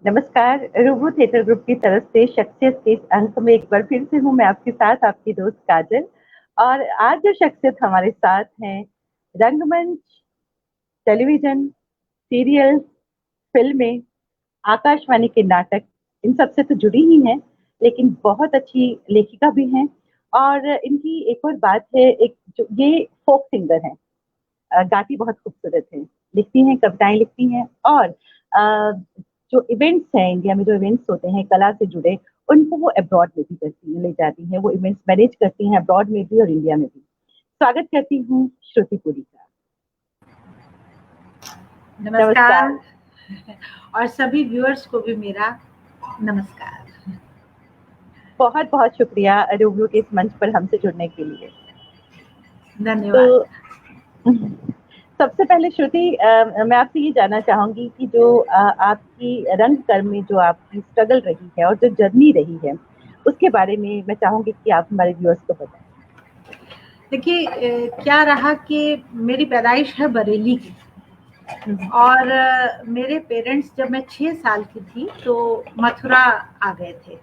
नमस्कार। रूबरू theatre group की तरफ से शख्सियत के इस अंक में एक बार फिर से हूँ मैं आपके साथ, आपकी दोस्त काजल। और आज जो शख्सियत हमारे साथ हैं, रंगमंच, टेलीविजन, सीरियल्स, फिल्में, आकाशवाणी के नाटक, इन सब से तो जुड़ी ही हैं, लेकिन बहुत अच्छी लेखिका भी हैं। और इनकी एक और बात है, एक जो ये फोक सिंगर हैं, गाती बहुत खूबसूरत हैं, लिखती हैं, कविताएं लिखती हैं। और जो इवेंट्स हैं, इंडिया में जो इवेंट्स होते हैं कला से जुड़े, उनको वो अब्रॉड में भी करती हैं, ले जाती हैं, वो इवेंट्स मैनेज करती हैं अब्रॉड में भी और इंडिया में भी। स्वागत करती हूँ श्रुति पुरी का। नमस्कार। नमस्कार। और सभी व्यूअर्स को भी मेरा नमस्कार। बहुत बहुत शुक्रिया रूबरू के इस मंच पर हमसे जुड़ने के लिए। धन्यवाद। तो सबसे पहले श्रुति, मैं आपसे ये जानना चाहूंगी कि जो आपकी रंगकर्म में जो आपकी स्ट्रगल रही है और जो जर्नी रही है, उसके बारे में मैं चाहूंगी कि आप हमारे व्यूअर्स को बताएं। देखिए, क्या रहा कि मेरी पैदाइश है बरेली की। हम्म। और मेरे पेरेंट्स जब मैं 6 साल की थी तो मथुरा आ गए थे।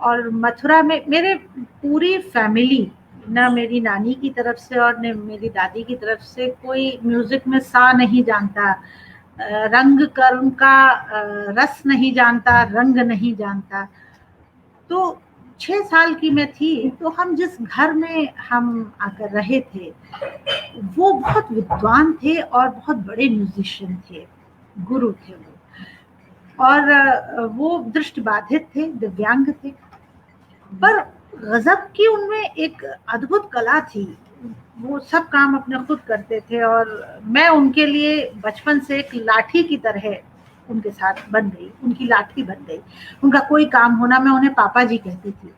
और मथुरा में मेरे पूरी फैमिली, ना मेरी नानी की तरफ से और न मेरी दादी की तरफ से, कोई म्यूजिक में सा नहीं जानता, रंग कर्म का रस नहीं जानता, रंग नहीं जानता। तो 6 साल की मैं थी, तो हम जिस घर में हम आकर रहे थे, वो बहुत विद्वान थे और बहुत बड़े म्यूजिशियन थे, गुरु थे वो। और वो दृष्टिबाधित थे, दिव्यांग थे। पर गजब की उनमें एक अद्भुत कला थी। वो सब काम अपने खुद करते थे और मैं उनके लिए बचपन से एक लाठी की तरह उनके साथ बन गई, उनकी लाठी बन गई। उनका कोई काम होना, मैं उन्हें पापा जी कहती थी।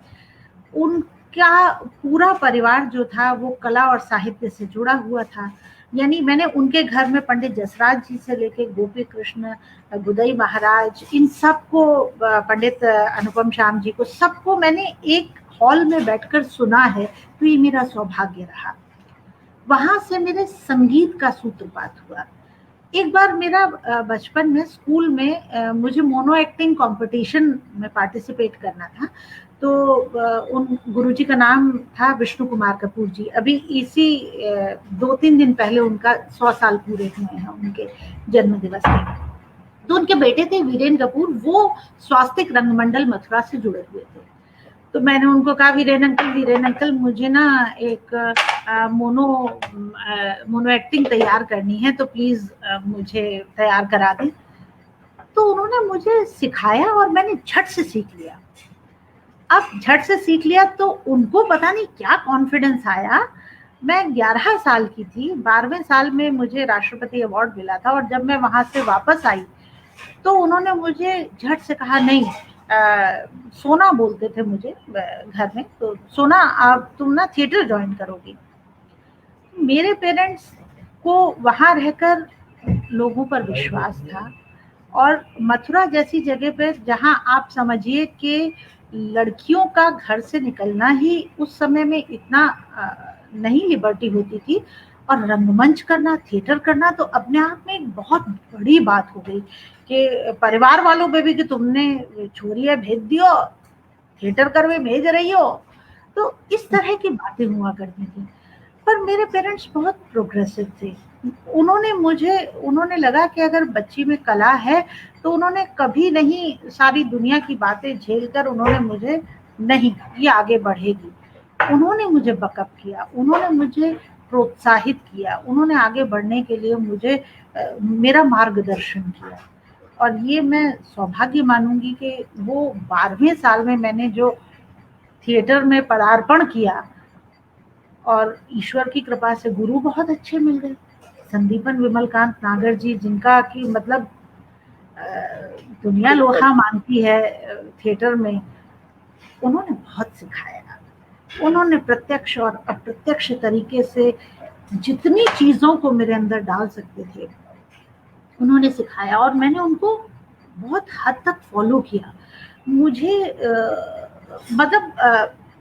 उनका पूरा परिवार जो था वो कला और साहित्य से जुड़ा हुआ था। यानी मैंने उनके घर में पंडित जसराज जी से लेके गोपी कृष्ण, गुदई महाराज, इन सबको, पंडित अनुपम श्याम जी को, सबको मैंने एक हॉल में बैठकर सुना है। तो ये मेरा सौभाग्य रहा। वहां से मेरे संगीत का सूत्रपात हुआ। एक बार मेरा बचपन में स्कूल में मुझे मोनो एक्टिंग कंपटीशन में पार्टिसिपेट करना था। तो उन गुरुजी का नाम था विष्णु कुमार कपूर जी। अभी इसी 2-3 दिन पहले उनका 100 साल पूरे हुए हैं उनके जन्म दिवस के। तो उनके बेटे थे वीरेंद्र कपूर, वो स्वास्तिक रंगमंडल मथुरा से जुड़े हुए थे। तो मैंने उनको कहा, वीरेन अंकल मुझे ना एक मोनो एक्टिंग तैयार करनी है, तो प्लीज मुझे तैयार करा दें। तो उन्होंने मुझे सिखाया और मैंने झट से सीख लिया। अब झट से सीख लिया तो उनको पता नहीं क्या कॉन्फिडेंस आया। मैं 11 साल की थी, 12वें साल में मुझे राष्ट्रपति अवार्ड मिला था। और जब मैं वहां से वापस आई तो उन्होंने मुझे झट से कहा, नहीं, सोना बोलते थे मुझे घर में, तो सोना आप तुम ना थिएटर ज्वाइन करोगी। मेरे पेरेंट्स को वहां रहकर लोगों पर विश्वास था। और मथुरा जैसी जगह पे, जहां आप समझिए कि लड़कियों का घर से निकलना ही उस समय में इतना नहीं लिबर्टी होती थी, और रंगमंच करना, थिएटर करना तो अपने आप में एक बहुत बड़ी बात हो गई कि परिवार वालों पे भी कि तुमने छोरिया भेज दियो, थिएटर करवे भेज रही हो। तो इस तरह की बातें हुआ करती थी। पर मेरे पेरेंट्स बहुत प्रोग्रेसिव थे। उन्होंने लगा कि अगर बच्ची में कला है, तो उन्होंने कभी नहीं सारी दुनिया की बातें झेलकर उन्होंने मुझे, नहीं, ये आगे बढ़ेगी। उन्होंने मुझे बकअप किया, उन्होंने मुझे प्रोत्साहित किया, उन्होंने आगे बढ़ने के लिए मुझे मेरा मार्गदर्शन किया। और ये मैं सौभाग्य मानूंगी कि वो 12वें साल में मैंने जो थिएटर में पदार्पण किया, और ईश्वर की कृपा से गुरु बहुत अच्छे मिल गए। संदीपन विमलकांत नागर जी, जिनका कि मतलब दुनिया लोहा मानती है थिएटर में, उन्होंने बहुत सिखाया। उन्होंने प्रत्यक्ष और अप्रत्यक्ष तरीके से जितनी चीजों को मेरे अंदर डाल सकते थे, उन्होंने सिखाया। और मैंने उनको बहुत हद तक फॉलो किया। मुझे मतलब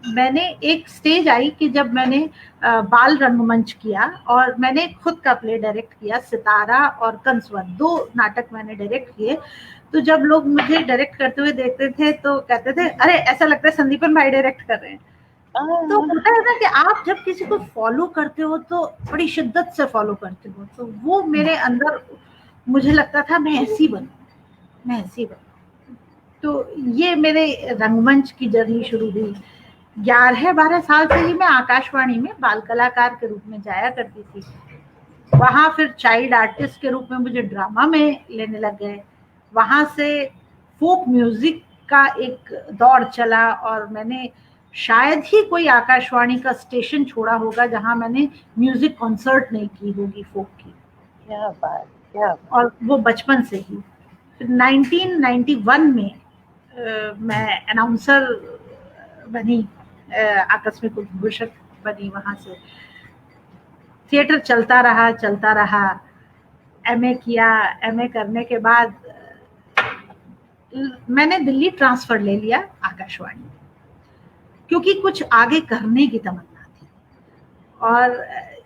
मैंने एक स्टेज आई कि जब मैंने बाल रंगमंच किया और मैंने खुद का प्ले डायरेक्ट किया, सितारा और कंसवर, 2 नाटक मैंने डायरेक्ट किए। तो जब लोग मुझे डायरेक्ट करते हुए देखते थे तो कहते थे, अरे ऐसा लगता है संदीपन भाई डायरेक्ट कर रहे हैं। तो होता है ना कि आप जब किसी को फॉलो करते हो तो बड़ी शिद्दत से फॉलो करते हो, तो वो मेरे अंदर, मुझे लगता था मैं ऐसी बनूं, मैं ऐसी बनूं। तो ये मेरे रंगमंच की जर्नी शुरू हुई। 11-12 साल से ही मैं आकाशवाणी में बाल कलाकार के रूप में जाया करती थी। वहां फिर चाइल्ड आर्टिस्ट के रूप में मुझे ड्रामा में लेने लग गए। वहां से फोक म्यूजिक का एक दौर चला और मैंने शायद ही कोई आकाशवाणी का स्टेशन छोड़ा होगा जहां मैंने म्यूजिक कॉन्सर्ट नहीं की होगी फोक की। क्या बात, क्या बात। और वो बचपन से ही। फिर 1991 में मैं अनाउंसर बनी, आकस्मिक उद्घोषक बनी। वहां से थिएटर चलता रहा। एमए किया। एमए करने के बाद मैंने दिल्ली ट्रांसफर ले लिया आकाशवाणी, क्योंकि कुछ आगे करने की तमन्ना थी। और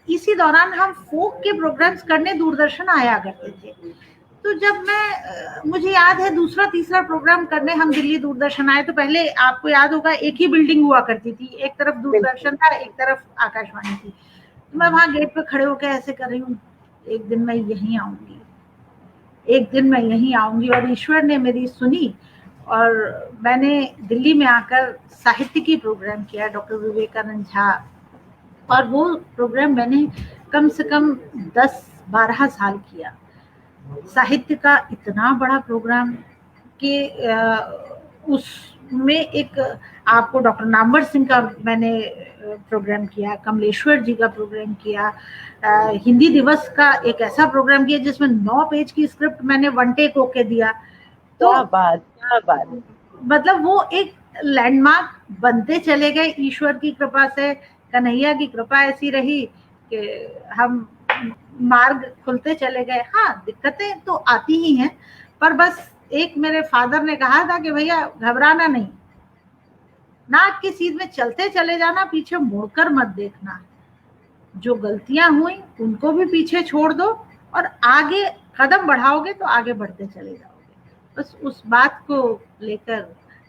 इसी दौरान हम फोक के प्रोग्राम्स करने दूरदर्शन आया करते थे। तो जब मैं, मुझे याद है दूसरा तीसरा प्रोग्राम करने हम दिल्ली दूरदर्शन आए, तो पहले आपको याद होगा एक ही बिल्डिंग हुआ करती थी, एक तरफ दूरदर्शन था, एक तरफ आकाशवाणी थी। तो मैं वहां गेट पे खड़े होकर ऐसे कर रही हूँ, एक दिन मैं यहीं आऊंगी, एक दिन मैं यहीं आऊंगी। और ईश्वर ने मेरी सुनी और मैंने दिल्ली में आकर साहित्यिकी प्रोग्राम किया, डॉक्टर विवेकानंद झा। और वो प्रोग्राम मैंने कम से कम 10-12 साल किया। साहित्य का इतना बड़ा प्रोग्राम कि उसमें एक, आपको डॉक्टर नामवर सिंह का मैंने प्रोग्राम किया, कमलेश्वर जी का प्रोग्राम किया, हिंदी दिवस का एक ऐसा प्रोग्राम किया जिसमें 9 पेज की स्क्रिप्ट मैंने वन टेक होके दिया। तो क्या बात, क्या बात। मतलब वो एक लैंडमार्क बनते चले गए ईश्वर की कृपा से, कन्हैया की कृपा ऐसी रही कि हम मार्ग खुलते चले गए। हाँ, दिक्कतें तो आती ही हैं, पर बस एक मेरे फादर ने कहा था कि भैया घबराना नहीं, नाक की सीध में चलते चले जाना, पीछे मुड़कर मत देखना, जो गलतियां हुई उनको भी पीछे छोड़ दो और आगे कदम बढ़ाओगे तो आगे बढ़ते चले जाओगे। बस उस बात को लेकर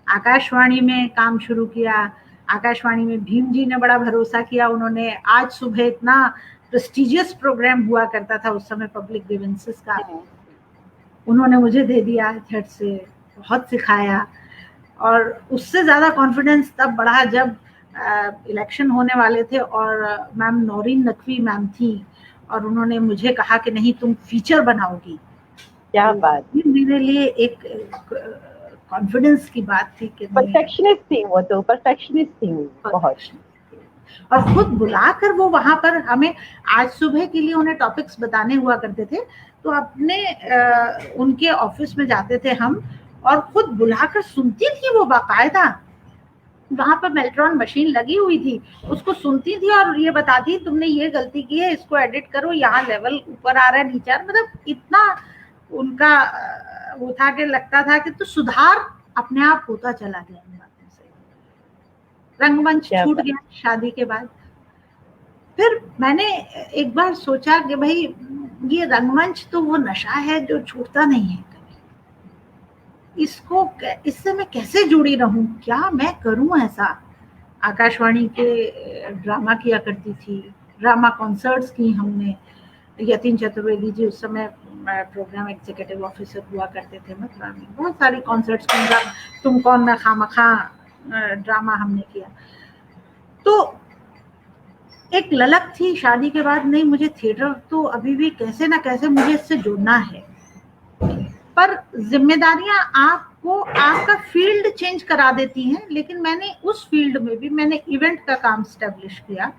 आकाशवाणी में काम शुरू किया। आकाशवाणी में भीम जी ने बड़ा भरोसा किया। उन्होंने आज सुबह इतना प्रेस्टिजियस प्रोग्राम हुआ करता था उस समय, पब्लिक ग्रीवेंसेस का, उन्होंने मुझे दे दिया झट से, बहुत सिखाया। और उससे ज्यादा कॉन्फिडेंस तब बढ़ा जब इलेक्शन होने वाले थे और मैम नौरीन नकवी मैम थी और उन्होंने मुझे कहा कि नहीं तुम फीचर बनाओगी। क्या बात। मेरे लिए एक कॉन्फिडेंस की बात थी कि परफेक्शनिस्ट थी वो, तो परफेक्शनिस्ट थी बहुत। और खुद बुलाकर वो वहां पर हमें, आज सुबह के लिए उन्हें टॉपिक्स बताने हुआ करते थे, तो अपने उनके ऑफिस में जाते थे हम और खुद बुलाकर सुनती थी वो बाकायदा। वहां पर मेल्ट्रॉन मशीन लगी हुई थी, उसको सुनती थी और ये बताती तुमने ये गलती की है, इसको एडिट करो, यहाँ लेवल ऊपर आ रहा है नीचे। मतलब इतना उनका वो था कि लगता था कि तो सुधार अपने आप होता चला गया इन बातों से। रंगमंच छूट गया शादी के बाद। फिर मैंने एक बार सोचा कि भाई ये रंगमंच तो वो नशा है जो छूटता नहीं है कभी, इसको, इससे मैं कैसे जुड़ी रहूं, क्या मैं करूं ऐसा। आकाशवाणी के ड्रामा किया करती थी, ड्रामा कॉन्सर्ट्स की हमने। यतीन चतुर्वेदी जी उस समय प्रोग्राम एग्जीक्यूटिव ऑफिसर हुआ करते थे मथुरा में। बहुत सारी कॉन्सर्ट्स, तुम कौन मैं खामखा ड्रामा हमने किया। तो एक ललक थी शादी के बाद, नहीं मुझे थिएटर तो अभी भी कैसे ना कैसे मुझे इससे जुड़ना है। पर जिम्मेदारियां आपको आपका फील्ड चेंज करा देती हैं। लेकिन मैंने उस फील्ड में भी मैंने इवेंट का काम स्टैब्लिश किया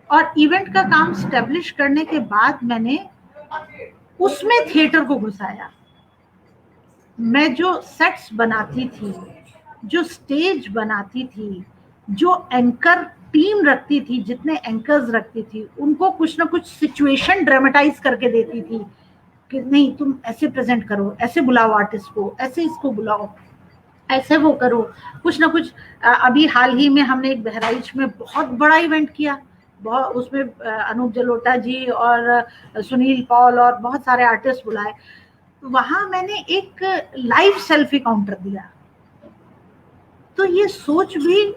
और इवेंट का काम स्टैब्लिश करने के बाद मैंने उसमें थिएटर को घुसाया। मैं जो सेट्स बनाती थी, जो स्टेज बनाती थी, जो एंकर टीम रखती थी, जितने एंकर्स रखती थी, उनको कुछ ना कुछ सिचुएशन ड्रामेटाइज करके देती थी कि नहीं तुम ऐसे प्रेजेंट करो, ऐसे बुलाओ आर्टिस्ट को, ऐसे इसको बुलाओ, ऐसे वो करो, कुछ ना कुछ। अभी हाल ही में हमने एक बहराइच में बहुत बड़ा इवेंट किया, बहुत, उसमें अनूप जलोटा जी और सुनील पॉल और बहुत सारे आर्टिस्ट बुलाए। वहां मैंने एक लाइव सेल्फी काउंटर दिया। तो ये सोच भी,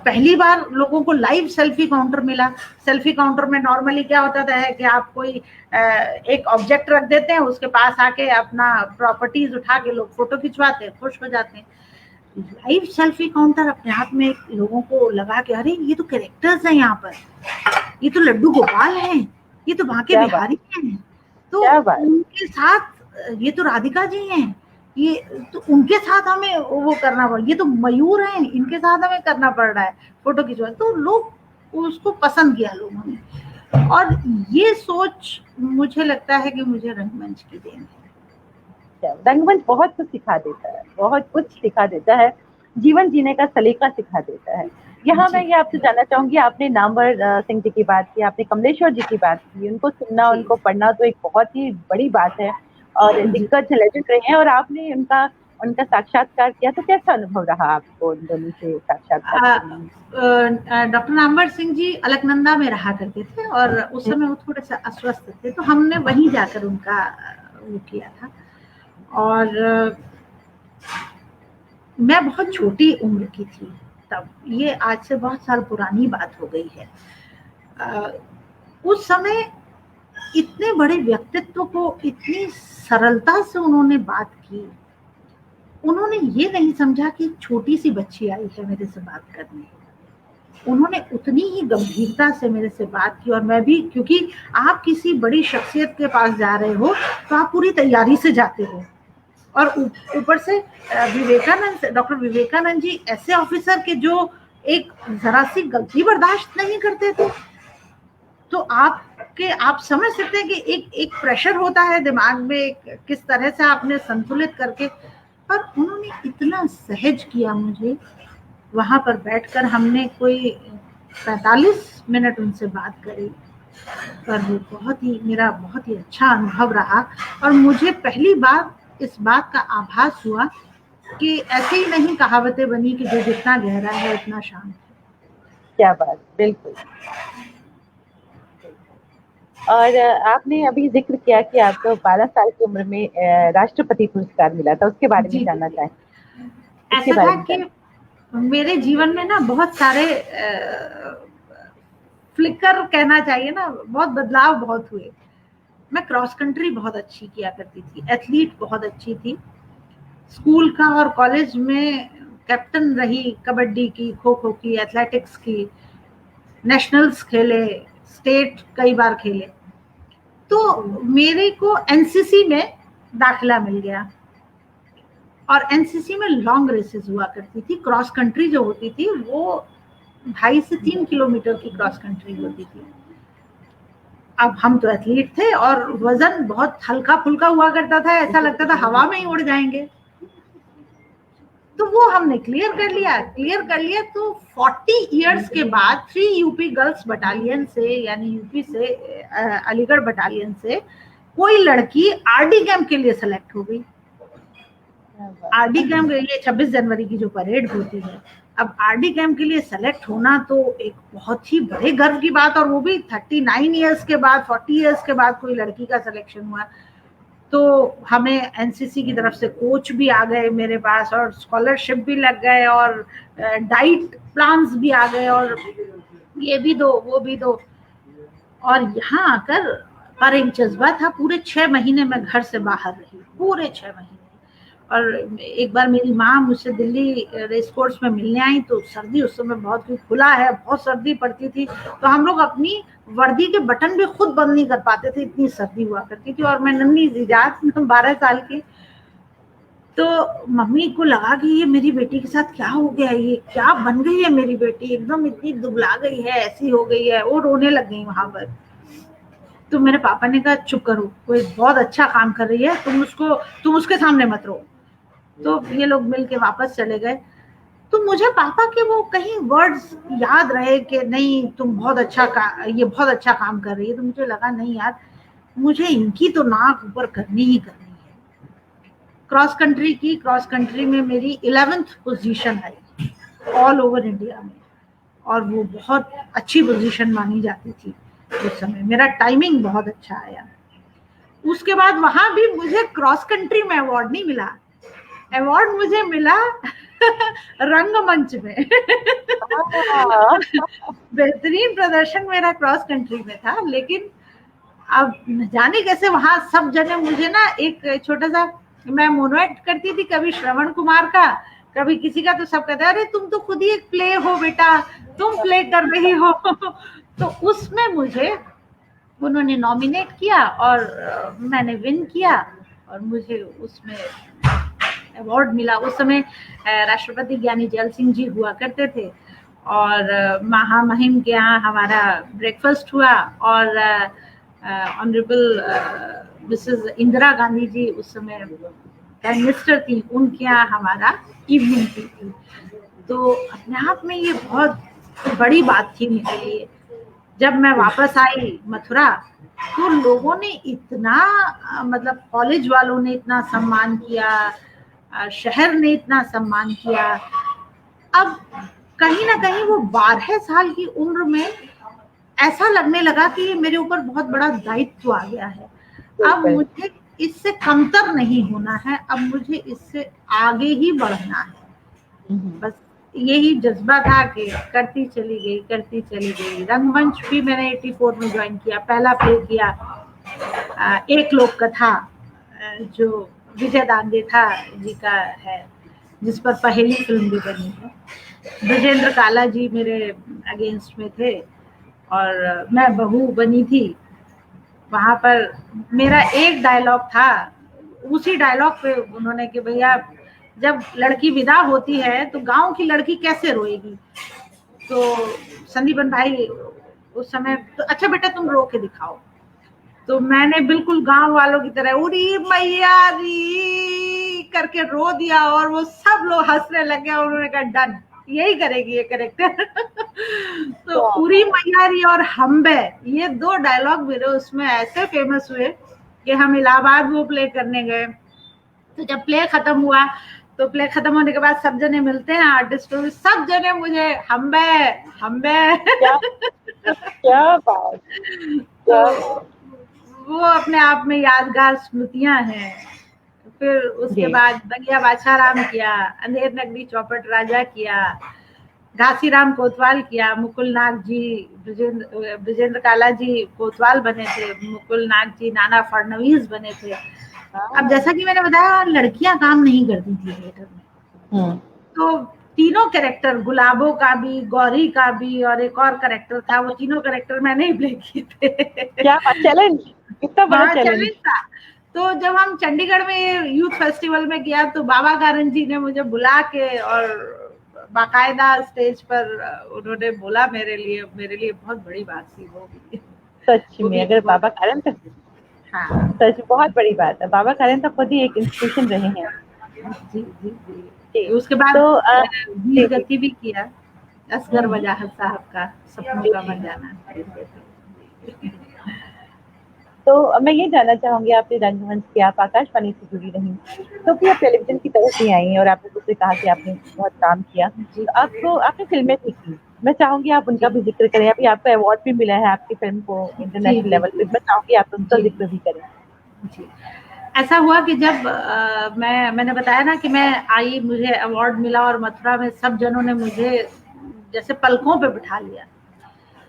पहली बार लोगों को लाइव सेल्फी काउंटर मिला। सेल्फी काउंटर में नॉर्मली क्या होता था है कि आप कोई एक ऑब्जेक्ट रख देते हैं, उसके पास आके अपना प्रॉपर्टीज उठा के लोग फोटो खिंचवाते हैं, खुश हो जाते हैं। लाइव सेल्फी काउंटर अपने आप में लोगों को लगा कि अरे ये तो कैरेक्टर्स हैं यहाँ पर, ये तो लड्डू गोपाल हैं, ये तो बांके बिहारी हैं, तो उनके साथ ये तो राधिका जी हैं, ये तो उनके साथ हमें वो करना पड़, ये तो मयूर हैं, इनके साथ हमें करना पड़ रहा है फोटो खिंचवा। तो लोग उसको पसंद किया लोगों ने, और ये सोच मुझे लगता है कि मुझे रंगमंच की देन है। रंगमंच बहुत कुछ सिखा देता है, बहुत कुछ सिखा देता है, जीवन जीने का सलीका सिखा देता है। यहाँ मैं ये आपसे जानना चाहूंगी, आपने नामवर सिंह जी की बात की, आपने कमलेश्वर जी की बात की, उनको सुनना, उनको पढ़ना तो एक बहुत ही बड़ी बात है, और दिग्गज लेजेंड रहे हैं, और आपने उनका साक्षात्कार किया, तो कैसा अनुभव रहा आपको उन दोनों से साक्षात्कार करना? डॉक्टर नामवर सिंह जी अलकनंदा में रहा करते थे, और उस समय वो थोड़े से अस्वस्थ थे, तो हमने वहीं जाकर उनका वो किया था। और मैं बहुत छोटी उम्र की थी तब, ये आज से बहुत साल पुरानी बात हो गई है। उस समय इतने बड़े व्यक्तित्व को इतनी सरलता से उन्होंने बात की। उन्होंने ये नहीं समझा कि छोटी सी बच्ची आई है मेरे से बात करने, उन्होंने उतनी ही गंभीरता से मेरे से बात की। और मैं भी, क्योंकि आप किसी बड़ी शख्सियत के पास जा रहे हो तो आप पूरी तैयारी से जाते हो, और ऊपर से डॉक्टर विवेकानंद जी ऐसे ऑफिसर के जो एक जरा सी गलती बर्दाश्त नहीं करते थे। तो आप समझ सकते हैं कि एक प्रेशर होता है दिमाग में, किस तरह से आपने संतुलित करके। पर उन्होंने इतना सहज किया मुझे, वहां पर बैठकर हमने कोई 45 मिनट उनसे बात करी, पर वो मेरा बहुत ही अच्छा अनुभव रहा। और मुझे पहली बार इस बात का आभास हुआ कि ऐसे ही नहीं कहावतें बनी कि जो जितना गहरा है उतना शांत है। क्या बात, बिल्कुल। और आपने अभी जिक्र किया कि आपको 12 साल की उम्र में राष्ट्रपति पुरस्कार मिला था, उसके बारे में जानना चाहें। ऐसा था कि मेरे जीवन में ना बहुत सारे फ्लिकर कहना चाहिए ना, बहुत बदलाव बहुत हुए। मैं क्रॉस कंट्री बहुत अच्छी किया करती थी, एथलीट बहुत अच्छी थी, स्कूल का और कॉलेज में कैप्टन रही, कबड्डी की, खो खो की, एथलेटिक्स की, नेशनल्स खेले, स्टेट कई बार खेले। तो मेरे को एनसीसी में दाखिला मिल गया, और एनसीसी में लॉन्ग रेसेस हुआ करती थी। क्रॉस कंट्री जो होती थी वो 2.5 से 3 किलोमीटर की क्रॉस कंट्री होती थी। अब हम तो एथलीट थे और वजन बहुत हल्का फुल्का हुआ करता था, ऐसा लगता था हवा में ही उड़ जाएंगे। तो वो हमने क्लियर कर लिया। तो 40 इयर्स के बाद 3 यूपी गर्ल्स बटालियन से, यानी यूपी से अलीगढ़ बटालियन से कोई लड़की आरडी कैंप के लिए सेलेक्ट हो गई। आरडी कैंप के लिए 26 जनवरी की जो परेड होती है, अब आरडी कैंप के लिए सेलेक्ट होना तो एक बहुत ही बड़े गर्व की बात, और वो भी 39 इयर्स के बाद, 40 इयर्स के बाद कोई लड़की का सिलेक्शन हुआ। तो हमें एनसीसी की तरफ से कोच भी आ गए मेरे पास, और स्कॉलरशिप भी लग गए, और डाइट प्लान्स भी आ गए, और ये भी दो वो भी दो। और यहाँ आकर पर एक जज्बा था, पूरे 6 महीने मैं घर से बाहर रही, पूरे 6 महीने। और एक बार मेरी माँ मुझसे दिल्ली रेस कोर्स में मिलने आई, तो सर्दी उस समय बहुत खुला है, बहुत सर्दी पड़ती थी, तो हम लोग अपनी वर्दी के बटन भी खुद बंद नहीं कर पाते थे, इतनी सर्दी हुआ करती थी। और मैं नन्ही सी जात 12 साल की, तो मम्मी को लगा कि ये मेरी बेटी के साथ क्या हो गया, ये क्या बन गई है मेरी बेटी, एकदम इतनी दुबला गई है, ऐसी हो गई है। वो रोने लग गई वहां पर। तो मेरे पापा ने कहा चुप करो, कोई बहुत अच्छा काम कर रही है, तुम उसके सामने मत रो। तो ये लोग मिलके वापस चले गए। तो मुझे पापा के वो कहीं वर्ड्स याद रहे कि नहीं तुम ये बहुत अच्छा काम कर रही है। तो मुझे लगा नहीं यार, मुझे इनकी तो नाक ऊपर करनी ही करनी है। क्रॉस कंट्री की, क्रॉस कंट्री में मेरी 11th पोजीशन आई ऑल ओवर इंडिया में, और वो बहुत अच्छी पोजीशन मानी जाती थी उस समय, मेरा टाइमिंग बहुत अच्छा आया। उसके बाद वहां भी मुझे क्रॉस कंट्री में अवार्ड नहीं मिला, अवार्ड मुझे मिला रंगमंच में। बेहतरीन प्रदर्शन मेरा क्रॉस कंट्री में था, लेकिन अब न जाने कैसे वहां सब जगह मुझे ना एक छोटा सा, मैं मोनोएक्ट करती थी, कभी श्रवण कुमार का, कभी किसी का, तो सब कहते अरे तुम तो खुद ही एक प्ले हो बेटा, तुम प्ले कर रही हो। तो उसमें मुझे उन्होंने नॉमिनेट किया और मैंने विन किया और मुझे उसमें अवार्ड मिला। उस समय राष्ट्रपति ज्ञानी जैल सिंह जी हुआ करते थे और महामहिम के यहाँ हमारा ब्रेकफास्ट हुआ और ऑनरेबल मिसेस इंदिरा गांधी जी उस समय प्राइम मिनिस्टर थी, उनके यहाँ हमारा इवनिंग टी थी। तो अपने आप में ये बहुत बड़ी बात थी मेरे लिए। जब मैं वापस आई मथुरा तो लोगों ने इतना मतलब कॉलेज वालों ने इतना सम्मान किया, शहर ने इतना सम्मान किया। अब कहीं ना कहीं वो 12 साल की उम्र में ऐसा लगने लगा कि ये मेरे ऊपर बहुत बड़ा दायित्व आ गया है, अब मुझे इससे कमतर नहीं होना है, अब मुझे इससे आगे ही बढ़ना है। बस यही जज्बा था कि करती चली गई। रंगमंच भी मैंने 84 में ज्वाइन किया, पहला प्ले किया एक लोक कथा जो विजय दांडेठा जी का है, जिस पर पहली फिल्म भी बनी है। ब्रजेंद्र काला जी मेरे अगेंस्ट में थे और मैं बहू बनी थी। वहां पर मेरा एक डायलॉग था, उसी डायलॉग पे उन्होंने कि भैया जब लड़की विदा होती है तो गांव की लड़की कैसे रोएगी, तो संदीपन भाई उस समय तो अच्छा बेटा तुम रो के दिखाओ। तो मैंने बिल्कुल गांव वालों की तरह उरी मैया री करके रो दिया और वो सब लोग हंसने लगे और उन्होंने कहा डन, यही करेगी ये कैरेक्टर। तो उरी मैयारी और हम्बे, ये 2 डायलॉग मेरे उसमें ऐसे फेमस हुए कि हम इलाहाबाद वो प्ले करने गए। तो जब प्ले खत्म हुआ तो प्ले खत्म होने के बाद सब जने मिलते हैं आर्टिस्ट, सब जने मुझे हम्बे हम्बे। क्या बात। तो वो अपने आप में यादगार स्मृतियां हैं। फिर उसके बाद बगिया बाछाराम किया, अंधेर नगरी चौपट राजा किया, घासीराम कोतवाल किया, मुकुल नाग जी, ब्रजेंद्र काला जी कोतवाल बने थे, मुकुल नाग जी नाना फडणवीस बने थे। अब जैसा कि मैंने बताया लड़कियां काम नहीं करती थी थिएटर में, तो तीनों कैरेक्टर, गुलाबों का भी, गौरी का भी और एक और कैरेक्टर था, वो तीनों कैरेक्टर मैंने ही प्ले किए थे। क्या चैलेंज, कितना बड़ा चैलेंज था। तो जब हम चंडीगढ़ में यूथ फेस्टिवल में गया तो बाबा कारन जी ने मुझे बुला के और बाकायदा स्टेज पर उन्होंने बोला मेरे लिए बहुत बड़ी बात थी वो भी। सच में अगर बाबा कारन तक, हाँ सच बहुत बड़ी बात है, बाबा कारन तक खुद ही एक इंस्पिरेशन रहे हैं। जी जी जी। उसके बाद तो वीर गति भी किया, असगर वजाहत साहब का सपनों का बन जाना। तो मैं ये जानना चाहूंगी, आपने रंगमंच किया, आप आकाशवाणी से जुड़ी रही, तो फिर आप टेलीविजन की तरफ भी आई और आपने मुझसे कहा कि आपने बहुत काम किया, तो आपको आपने फिल्में देखी, मैं चाहूंगी आप उनका भी जिक्र करें। अभी आपको अवार्ड भी मिला है आपकी फिल्म को इंटरनेशनल लेवल पे, मैं चाहूंगी आप उनका जिक्र भी करें। जी, ऐसा हुआ कि जब मैंने बताया ना कि मैं आई, मुझे अवार्ड मिला और मथुरा में सब जनों ने मुझे जैसे पलकों पे बिठा लिया।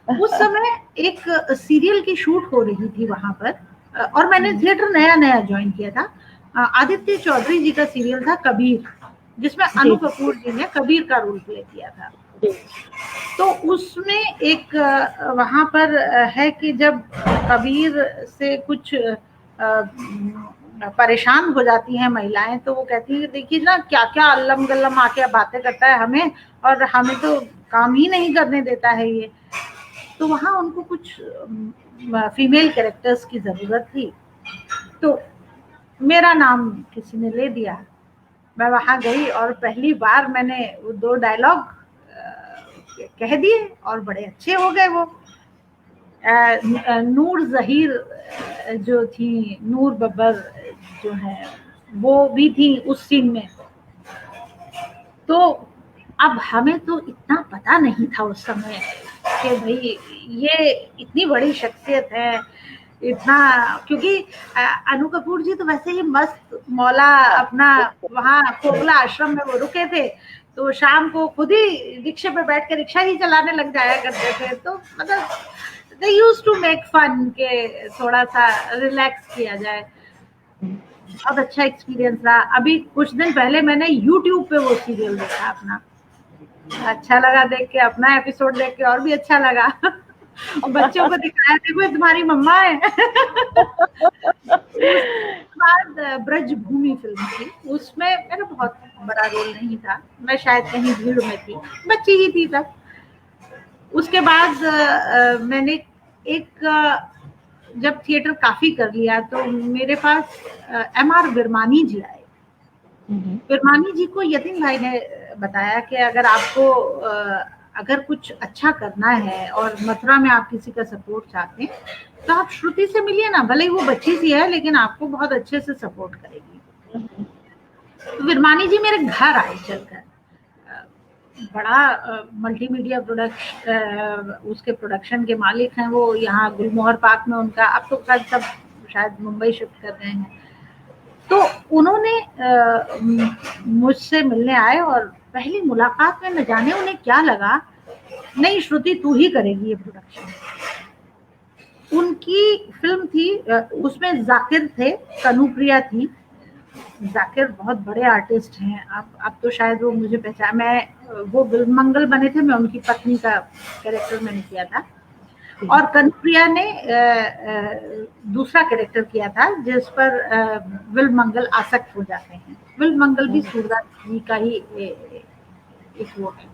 उस समय एक सीरियल की शूट हो रही थी वहां पर और मैंने थिएटर नया ज्वाइन किया था। आदित्य चौधरी जी का सीरियल था कबीर, जिसमें अनु कपूर जी ने कबीर का रोल प्ले किया था। तो उसमें एक वहां पर है कि जब कबीर से कुछ परेशान हो जाती हैं महिलाएं, तो वो कहती है देखिए ना क्या क्या अल्लम गल्लम आके बातें करता है हमें, और हमें तो काम ही नहीं करने देता है ये। तो वहाँ उनको कुछ फीमेल कैरेक्टर्स की जरूरत थी, तो मेरा नाम किसी ने ले दिया। मैं वहां गई और पहली बार मैंने वो 2 डायलॉग कह दिए और बड़े अच्छे हो गए वो। नूर जहीर जो थी, नूर बब्बर जो है वो भी थी उस सीन में। तो अब हमें तो इतना पता नहीं था उस समय कि भाई ये इतनी बड़ी शख्सियत है, इतना, क्योंकि अनु कपूर जी तो वैसे ही मस्त मौला अपना वहाँ कोकला आश्रम में वो रुके थे, तो शाम को खुद ही रिक्शे पे बैठ के रिक्शा ही चलाने लग जाया करते थे। तो मतलब they used to make fun के थोड़ा सा रिलैक्स किया जाए। बहुत अच्छा एक्सपीरियंस रहा। अभी कुछ दिन पहले मैंने YouTube पे वो सीरियल देखा अपना, अच्छा लगा देख के, अपना एपिसोड देख के और भी अच्छा लगा। बच्चों को दिखाया, देखो तुम्हारी मम्मा है। उसके बाद ब्रजभूमि फिल्म थी, उसमें मेरा बहुत बड़ा रोल नहीं था, मैं शायद कहीं भीड़ में थी, बच्ची ही थी तब। उसके बाद मैंने एक जब थिएटर काफी कर लिया तो मेरे पास MR विरमानी जी आए। विरमानी जी को यतीन भाई ने बताया कि अगर आपको अगर कुछ अच्छा करना है और मथुरा में आप किसी का सपोर्ट चाहते हैं तो आप श्रुति से मिलिए ना, भले ही वो बच्ची सी है लेकिन आपको बहुत अच्छे से सपोर्ट करेगी। तो विरमानी जी मेरे घर आए चलकर, बड़ा मल्टीमीडिया प्रोडक्शन, उसके प्रोडक्शन के मालिक हैं वो, यहाँ गुलमोहर पार्क में उनका, अब तो सब शायद मुंबई शिफ्ट कर रहे हैं। तो उन्होंने मुझसे मिलने आए और पहली मुलाकात में न जाने उन्हें क्या लगा, नहीं श्रुति तू ही करेगी ये प्रोडक्शन। उनकी फिल्म थी, उसमें जाकिर थे, कनुप्रिया थी। जाकिर बहुत बड़े आर्टिस्ट हैं, अब तो शायद वो मुझे पहचान, मैं वो मंगल बने थे, मैं उनकी पत्नी का कैरेक्टर मैंने किया था, और कनुप्रिया ने दूसरा कैरेक्टर किया था जिस पर विल मंगल आसक्त हो जाते हैं। विल मंगल भी सूरदास जी का ही एक वो है।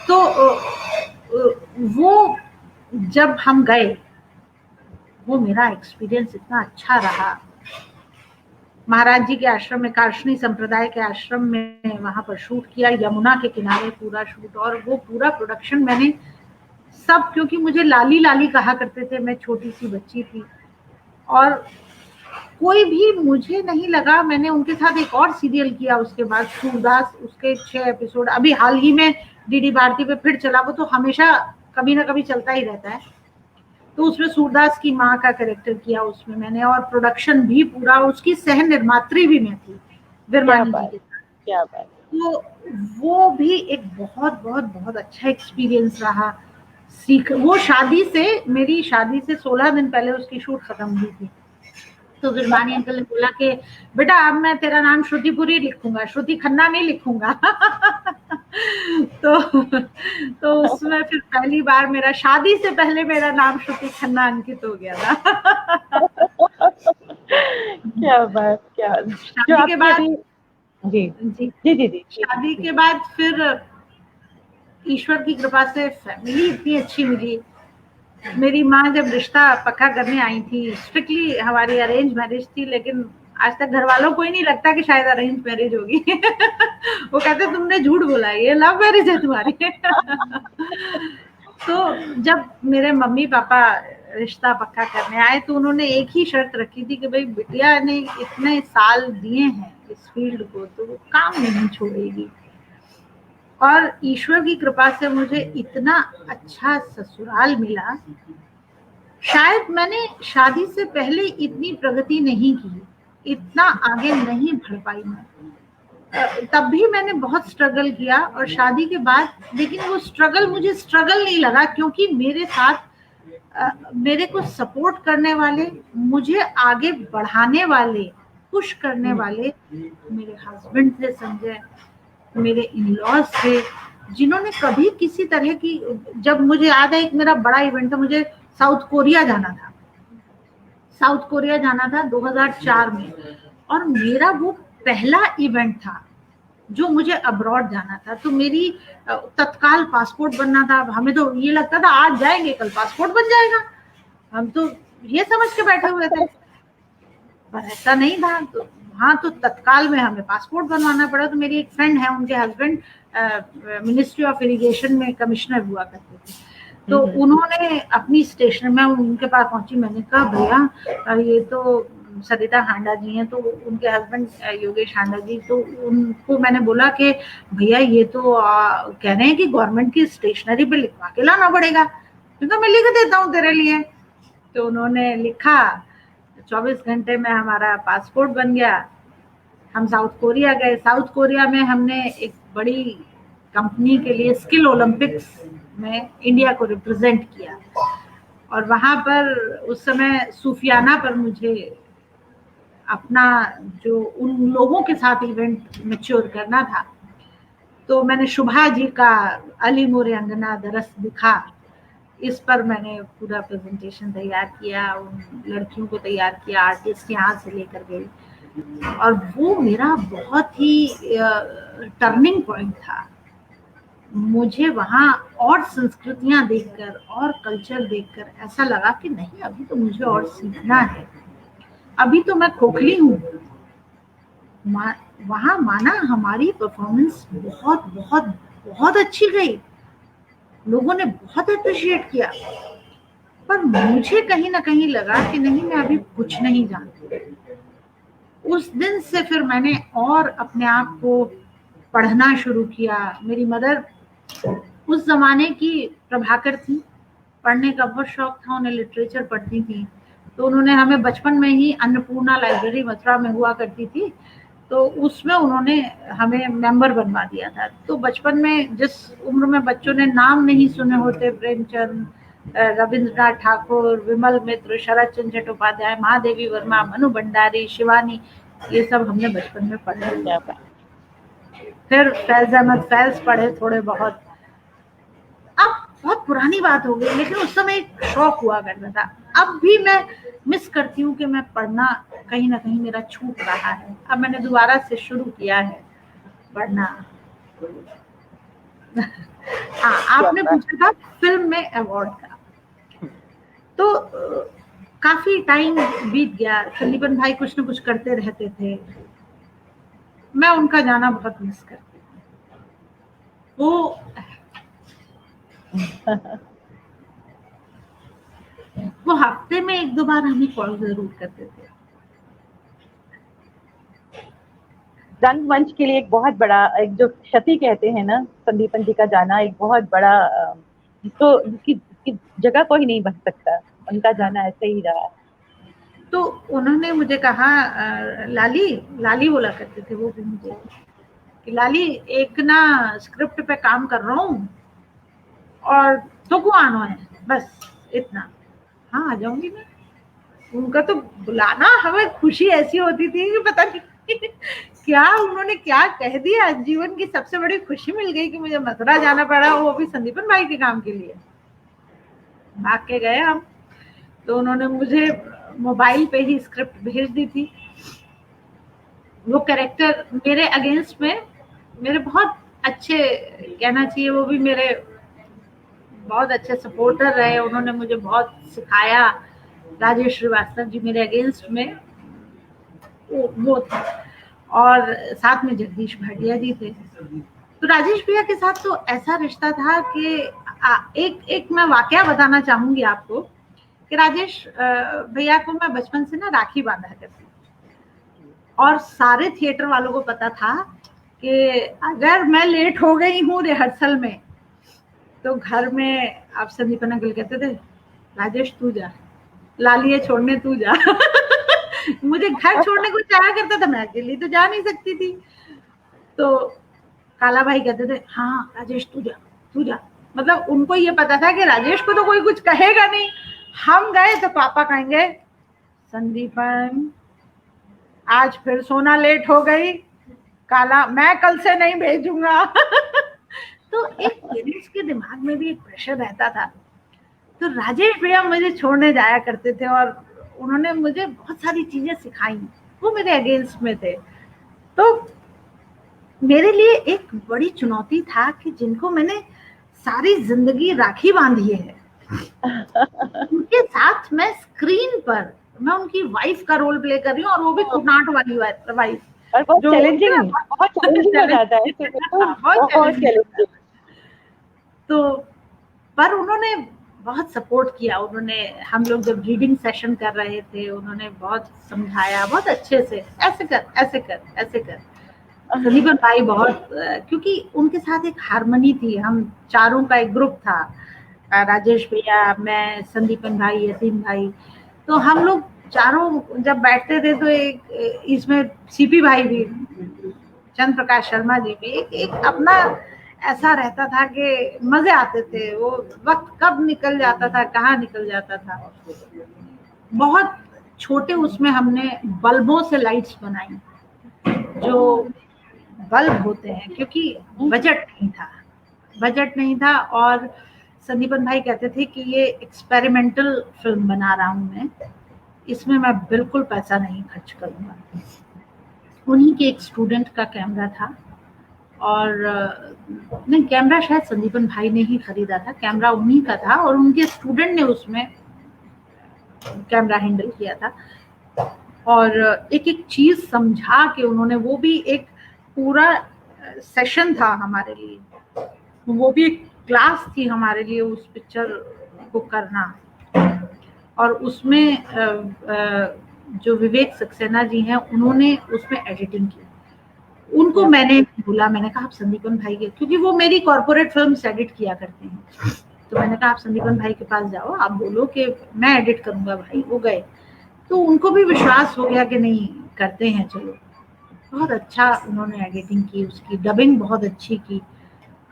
तो वो जब हम गए, वो मेरा एक्सपीरियंस इतना अच्छा रहा। महाराज जी के आश्रम में, कार्षणी संप्रदाय के आश्रम में, वहां पर शूट किया, यमुना के किनारे पूरा शूट, और वो पूरा प्रोडक्शन मैंने सब, क्योंकि मुझे लाली लाली कहा करते थे, मैं छोटी सी बच्ची थी और कोई भी मुझे नहीं लगा। मैंने उनके साथ एक और सीरियल किया उसके बाद, सूरदास, उसके 6 एपिसोड अभी हाल ही में डीडी भारती पे फिर चला, वो तो हमेशा कभी ना कभी चलता ही रहता है। तो उसमें सूरदास की माँ का कैरेक्टर किया उसमें मैंने, और प्रोडक्शन भी पूरा, उसकी सह निर्मात्री भी मैं थी विरमानी जी के साथ। क्या बात। तो वो भी एक बहुत बहुत बहुत अच्छा एक्सपीरियंस रहा। सीख, वो शादी से, मेरी शादी से 16 दिन पहले उसकी शूट खत्म हुई थी। तो विरमानी अंकल ने बोला कि बेटा अब मैं तेरा नाम श्रुतिपुरी लिखूंगा, श्रुति खन्ना नहीं लिखूंगा। तो उसमें फिर पहली बार मेरा, शादी से पहले मेरा नाम श्रुति खन्ना अंकित हो गया था। क्या बात, क्या शादी के बाद जी जी जी जी जी शादी के बाद फिर ईश्वर की कृपा से फैमिली इतनी अच्छी मिली। मेरी माँ जब रिश्ता पक्का करने आई थी, स्ट्रिक्टली हमारी अरेंज मैरिज थी, लेकिन आज तक घर वालों को ही नहीं लगता कि शायद अरेंज मैरिज होगी। वो कहते तुमने झूठ बोला, ये लव मैरिज है तुम्हारी। तो जब मेरे मम्मी पापा रिश्ता पक्का करने आए तो उन्होंने एक ही शर्त रखी थी कि भाई बिटिया ने इतने साल दिए हैं इस फील्ड को तो वो काम नहीं छोड़ेगी। और ईश्वर की कृपा से मुझे इतना अच्छा ससुराल मिला, शायद मैंने शादी से पहले इतनी प्रगति नहीं की, इतना आगे नहीं बढ़ पाई मैं। तब भी मैंने बहुत स्ट्रगल किया, और शादी के बाद, लेकिन वो स्ट्रगल मुझे स्ट्रगल नहीं लगा, क्योंकि मेरे साथ मेरे को सपोर्ट करने वाले, मुझे आगे बढ़ाने वाले, पुश करने वाले मेरे हस्बैंड थे संजय, मेरे इन-लॉज थे, जिन्होंने कभी किसी तरह की, जब मुझे याद है एक मेरा बड़ा इवेंट था, मुझे साउथ कोरिया जाना था 2004 में, और मेरा वो पहला इवेंट था जो मुझे अब्रॉड जाना था। तो मेरी तत्काल पासपोर्ट बनना था, हमें तो ये लगता था आज जाएंगे कल पासपोर्ट बन जाएगा, हम तो ये समझ के बैठे हुए थे, पर ऐसा नहीं था। तो हाँ, तो तत्काल में हमें पासपोर्ट बनवाना पड़ा। तो मेरी एक फ्रेंड है, उनके हस्बैंड मिनिस्ट्री ऑफ इरिगेशन में कमिश्नर हुआ करते थे, तो उन्होंने अपनी स्टेशन में, उनके पास पहुंची, मैंने कहा भैया ये तो सरिता हांडा जी हैं, तो उनके हस्बैंड योगेश हांडा जी, तो उनको मैंने बोला कि भैया ये तो कह रहे हैं कि गवर्नमेंट की स्टेशनरी पे लिखवा के लाना पड़ेगा, क्योंकि मैं लिख देता हूँ तेरे लिए। तो उन्होंने लिखा, 24 घंटे में हमारा पासपोर्ट बन गया, हम साउथ कोरिया गए। साउथ कोरिया में हमने एक बड़ी कंपनी के लिए स्किल ओलंपिक्स में इंडिया को रिप्रेजेंट किया, और वहां पर उस समय सूफियाना पर मुझे अपना जो उन लोगों के साथ इवेंट मैच्योर करना था, तो मैंने शुभा जी का अली मोरे अंगना दरस दिखा, इस पर मैंने पूरा प्रेजेंटेशन तैयार किया, उन लड़कियों को तैयार किया, आर्टिस्ट यहाँ से लेकर गई, और वो मेरा बहुत ही टर्निंग पॉइंट था। मुझे वहाँ और संस्कृतियां देखकर और कल्चर देखकर ऐसा लगा कि नहीं, अभी तो मुझे और सीखना है, अभी तो मैं खोखली हूँ। वहाँ माना हमारी परफॉर्मेंस बहुत बहुत बहुत अच्छी गई, लोगों ने बहुत अप्रिशिएट किया, पर मुझे कहीं ना कहीं लगा कि नहीं, मैं अभी कुछ नहीं जानती। उस दिन से फिर मैंने और अपने आप को पढ़ना शुरू किया। मेरी मदर उस जमाने की प्रभाकर थी, पढ़ने का बहुत शौक था, उन्हें लिटरेचर पढ़ती थी, तो उन्होंने हमें बचपन में ही अन्नपूर्णा लाइब्रेरी मथुरा में हुआ करती थी, तो उसमें उन्होंने हमें मेंबर बनवा दिया था। तो बचपन में जिस उम्र में बच्चों ने नाम नहीं सुने होते, प्रेमचंद, रविंद्रनाथ ठाकुर, विमल मित्र, शरद चंद्र चट्टोपाध्याय, महादेवी वर्मा, मनु भंडारी, शिवानी, ये सब हमने बचपन में पढ़ा। फिर फैज अहमद फैज पढ़े थोड़े बहुत। अब बहुत पुरानी बात हो गई, लेकिन उस समय एक शौक हुआ करता था। अब भी मैं मिस करती हूँ कि मैं पढ़ना कहीं ना कहीं मेरा छूट रहा है। अब मैंने दोबारा से शुरू किया है पढ़ना। हाँ, आपने पूछा था फिल्म में अवार्ड का, तो काफी टाइम बीत गया। संदीपन भाई कुछ न कुछ करते रहते थे, मैं उनका जाना बहुत मिस करती हूँ। वो हफ्ते में 1-2 बार हमें कॉल जरूर करते थे। रंगमंच के लिए एक बहुत बड़ा, एक जो क्षति कहते हैं ना, संदीपन जी का जाना एक बहुत बड़ा, तो जिसकी जगह कोई नहीं बन सकता, उनका जाना ऐसे ही रहा। तो उन्होंने मुझे कहा, लाली लाली बोला करते थे वो भी मुझे, कि लाली एक ना स्क्रिप्ट पे काम कर रहा हूँ और तो को आना है, बस इतना। हाँ, आ जाऊंगी मैं। उनका तो बुलाना हमें खुशी ऐसी होती थी कि पता नहीं क्या उन्होंने क्या कह दिया, जीवन की सबसे बड़ी खुशी मिल गई कि मुझे मथुरा जाना पड़ा, वो भी संदीपन भाई के काम के लिए। भाग के गए हम, तो उन्होंने मुझे मोबाइल पे ही स्क्रिप्ट भेज दी थी। वो कैरेक्टर मेरे अगेंस्ट में, मेरे बहुत अच्छे, कहना चाहिए वो भी मेरे बहुत अच्छे सपोर्टर रहे, उन्होंने मुझे बहुत सिखाया। राजेश श्रीवास्तव जी मेरे अगेंस्ट में वो थे, और साथ में जगदीश भाटिया जी थे। तो राजेश भैया के साथ तो ऐसा रिश्ता था कि एक मैं वाकया बताना चाहूंगी आपको, कि राजेश भैया को मैं बचपन से ना राखी बांधा करती, और सारे थिएटर वालों को पता था कि अगर मैं लेट हो गई हूँ रिहर्सल में, तो घर में आप संदीपन अंकल कहते थे, राजेश तू जा, लालिए छोड़ने तू जा। मुझे घर छोड़ने को चाहा करता था, मैं अकेली तो जा नहीं सकती थी। तो काला भाई कहते थे, हाँ राजेश तू जा तू जा, मतलब उनको ये पता था कि राजेश को तो कोई कुछ कहेगा नहीं। हम गए तो पापा कहेंगे, संदीपन आज फिर सोना लेट हो गई, काला मैं कल से नहीं भेजूंगा। तो एक पेरेंट्स के दिमाग में भी एक प्रेशर रहता था। तो राजेश भैया मुझे छोड़ने जाया करते थे, और उन्होंने मुझे बहुत सारी चीजें सिखाई, वो मेरे अगेंस्ट में थे। तो मेरे लिए एक बड़ी चुनौती था कि जिनको मैंने सारी जिंदगी राखी बांधी है, उनके साथ मैं स्क्रीन पर मैं उनकी वाइफ का रोल प्ले कर रही हूँ, और वो भी कुनाट वाली वाइफ, और बहुत चैलेंजिंग हो जाता है, बहुत चैलेंजिंग। तो पर उन्होंने बहुत सपोर्ट किया उन्होंने। हम लोग जब रीडिंग सेशन कर रहे थे उन्होंने बहुत समझाया, बहुत अच्छे से, ऐसे कर ऐसे कर ऐसे कर। संदीपन भाई बहुत क्योंकि उनके साथ एक हारमोनी थी, हम चारों का एक ग्रुप था, राजेश भैया, मैं, संदीपन भाई, यतीन भाई, तो हम लोग चारों जब बैठते थे तो एक इसमें सीपी भाई भी, चंद्र प्रकाश शर्मा जी भी, एक अपना ऐसा रहता था कि मजे आते थे। वो वक्त कब निकल जाता था, कहाँ निकल जाता था। बहुत छोटे उसमें हमने बल्बों से लाइट्स बनाई, जो बल्ब होते हैं, क्योंकि बजट नहीं था। और संदीपन भाई कहते थे कि ये एक्सपेरिमेंटल फिल्म बना रहा हूँ मैं, इसमें मैं बिल्कुल पैसा नहीं खर्च करूंगा। उन्हीं के एक स्टूडेंट का कैमरा था, और नहीं, कैमरा शायद संदीपन भाई ने ही खरीदा था, कैमरा उन्हीं का था, और उनके स्टूडेंट ने उसमें कैमरा हैंडल किया था। और एक एक चीज समझा के उन्होंने, वो भी एक पूरा सेशन था हमारे लिए, वो भी एक क्लास थी हमारे लिए उस पिक्चर को करना। और उसमें जो विवेक सक्सेना जी हैं उन्होंने उसमें एडिटिंग की। उनको मैंने बोला, मैंने कहा आप संदीपन भाई के, क्योंकि वो मेरी कॉर्पोरेट फिल्म्स एडिट किया करते हैं, तो मैंने कहा आप संदीपन भाई के पास जाओ, आप बोलो कि मैं एडिट करूंगा भाई। वो गए तो उनको भी विश्वास हो गया कि नहीं, करते हैं, चलो। बहुत अच्छा उन्होंने एडिटिंग की, उसकी डबिंग बहुत अच्छी की,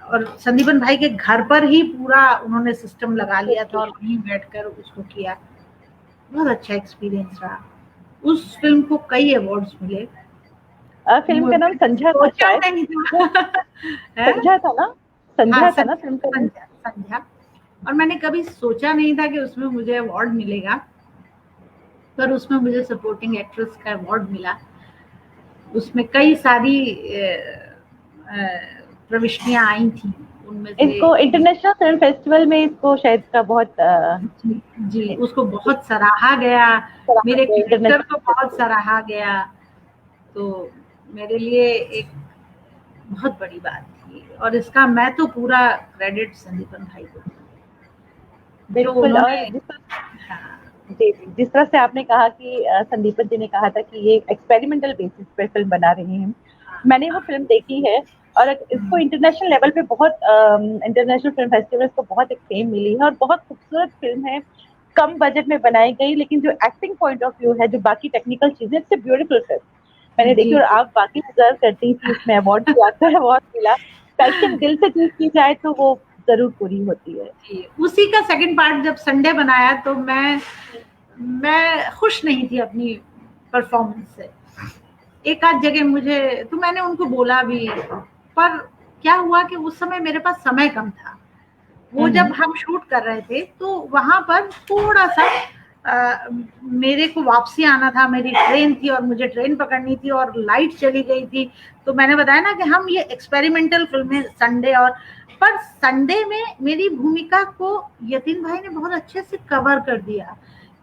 और संदीपन भाई के घर पर ही पूरा उन्होंने सिस्टम लगा लिया था और वहीं बैठकर उसको किया। बहुत अच्छा एक्सपीरियंस रहा। उस फिल्म को कई अवार्ड्स मिले। फिल्म का नाम संध्या था शायद। संध्या था ना? संध्या था ना फिल्म का नाम? संध्या। और मैंने कभी सोचा नहीं था कि उसमें मुझे अवार्ड मिलेगा, पर उसमें मुझे सपोर्टिंग एक्ट्रेस का अवार्ड मिला। उसमें कई सारी प्रविष्टियां आई थी, उनमें से इसको इंटरनेशनल फिल्म फेस्टिवल में इसको शायद का बहुत जी उसको बहुत सराहा गया, मेरे कैरेक्टर को बहुत सराहा गया, तो मेरे लिए एक बहुत बड़ी बात थी। और इसका मैं तो पूरा क्रेडिट संदीपन भाई को। बिल्कुल। और जी, जिस तरह से आपने कहा कि संदीपन जी ने कहा था कि ये एक्सपेरिमेंटल बेसिस पर फिल्म बना रहे हैं, मैंने वो फिल्म देखी है, और इसको इंटरनेशनल लेवल पे बहुत इंटरनेशनल फिल्म फेस्टिवल्स को बहुत एक फेम मिली है, और बहुत खूबसूरत फिल्म है, कम बजट में बनाई गई, लेकिन जो एक्टिंग पॉइंट ऑफ व्यू है, जो बाकी टेक्निकल चीजें, इट्स ब्यूटीफुल फिल्म मैंने देखी। और आप बाकी डिजर्व करती थी इसमें अवार्ड भी, आपका अवार्ड मिला। पैशन दिल से चीज की जाए तो वो जरूर पूरी होती है। उसी का सेकंड पार्ट जब संडे बनाया तो मैं खुश नहीं थी अपनी परफॉर्मेंस से। एक आध जगह मुझे, तो मैंने उनको बोला भी, पर क्या हुआ कि उस समय मेरे पास समय कम था। वो जब हम शूट कर रहे थे तो वहां पर थोड़ा सा मेरे को वापसी आना था, मेरी ट्रेन थी और मुझे ट्रेन पकड़नी थी, और लाइट चली गई थी। तो मैंने बताया ना कि हम ये एक्सपेरिमेंटल फिल्म है संडे, और पर संडे में मेरी भूमिका को यतीन भाई ने बहुत अच्छे से कवर कर दिया,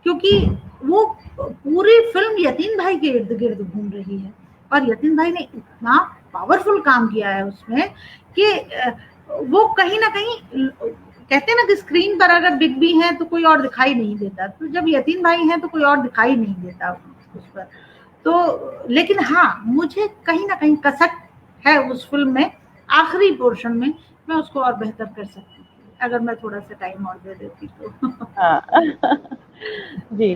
क्योंकि वो पूरी फिल्म यतीन भाई के इर्द गिर्द घूम रही है, और यतीन भाई ने इतना पावरफुल काम किया है उसमें कि वो कहीं ना कहीं, कहते हैं ना कि स्क्रीन पर अगर बिग बी हैं तो कोई और दिखाई नहीं देता, तो जब यतीन भाई हैं तो कोई और दिखाई नहीं देता उस पर। तो लेकिन हाँ, मुझे कहीं ना कहीं कसक है उस फिल्म में, आखिरी पोर्शन में मैं उसको और बेहतर कर सकती थी, अगर मैं थोड़ा सा टाइम और दे देती तो। हाँ जी।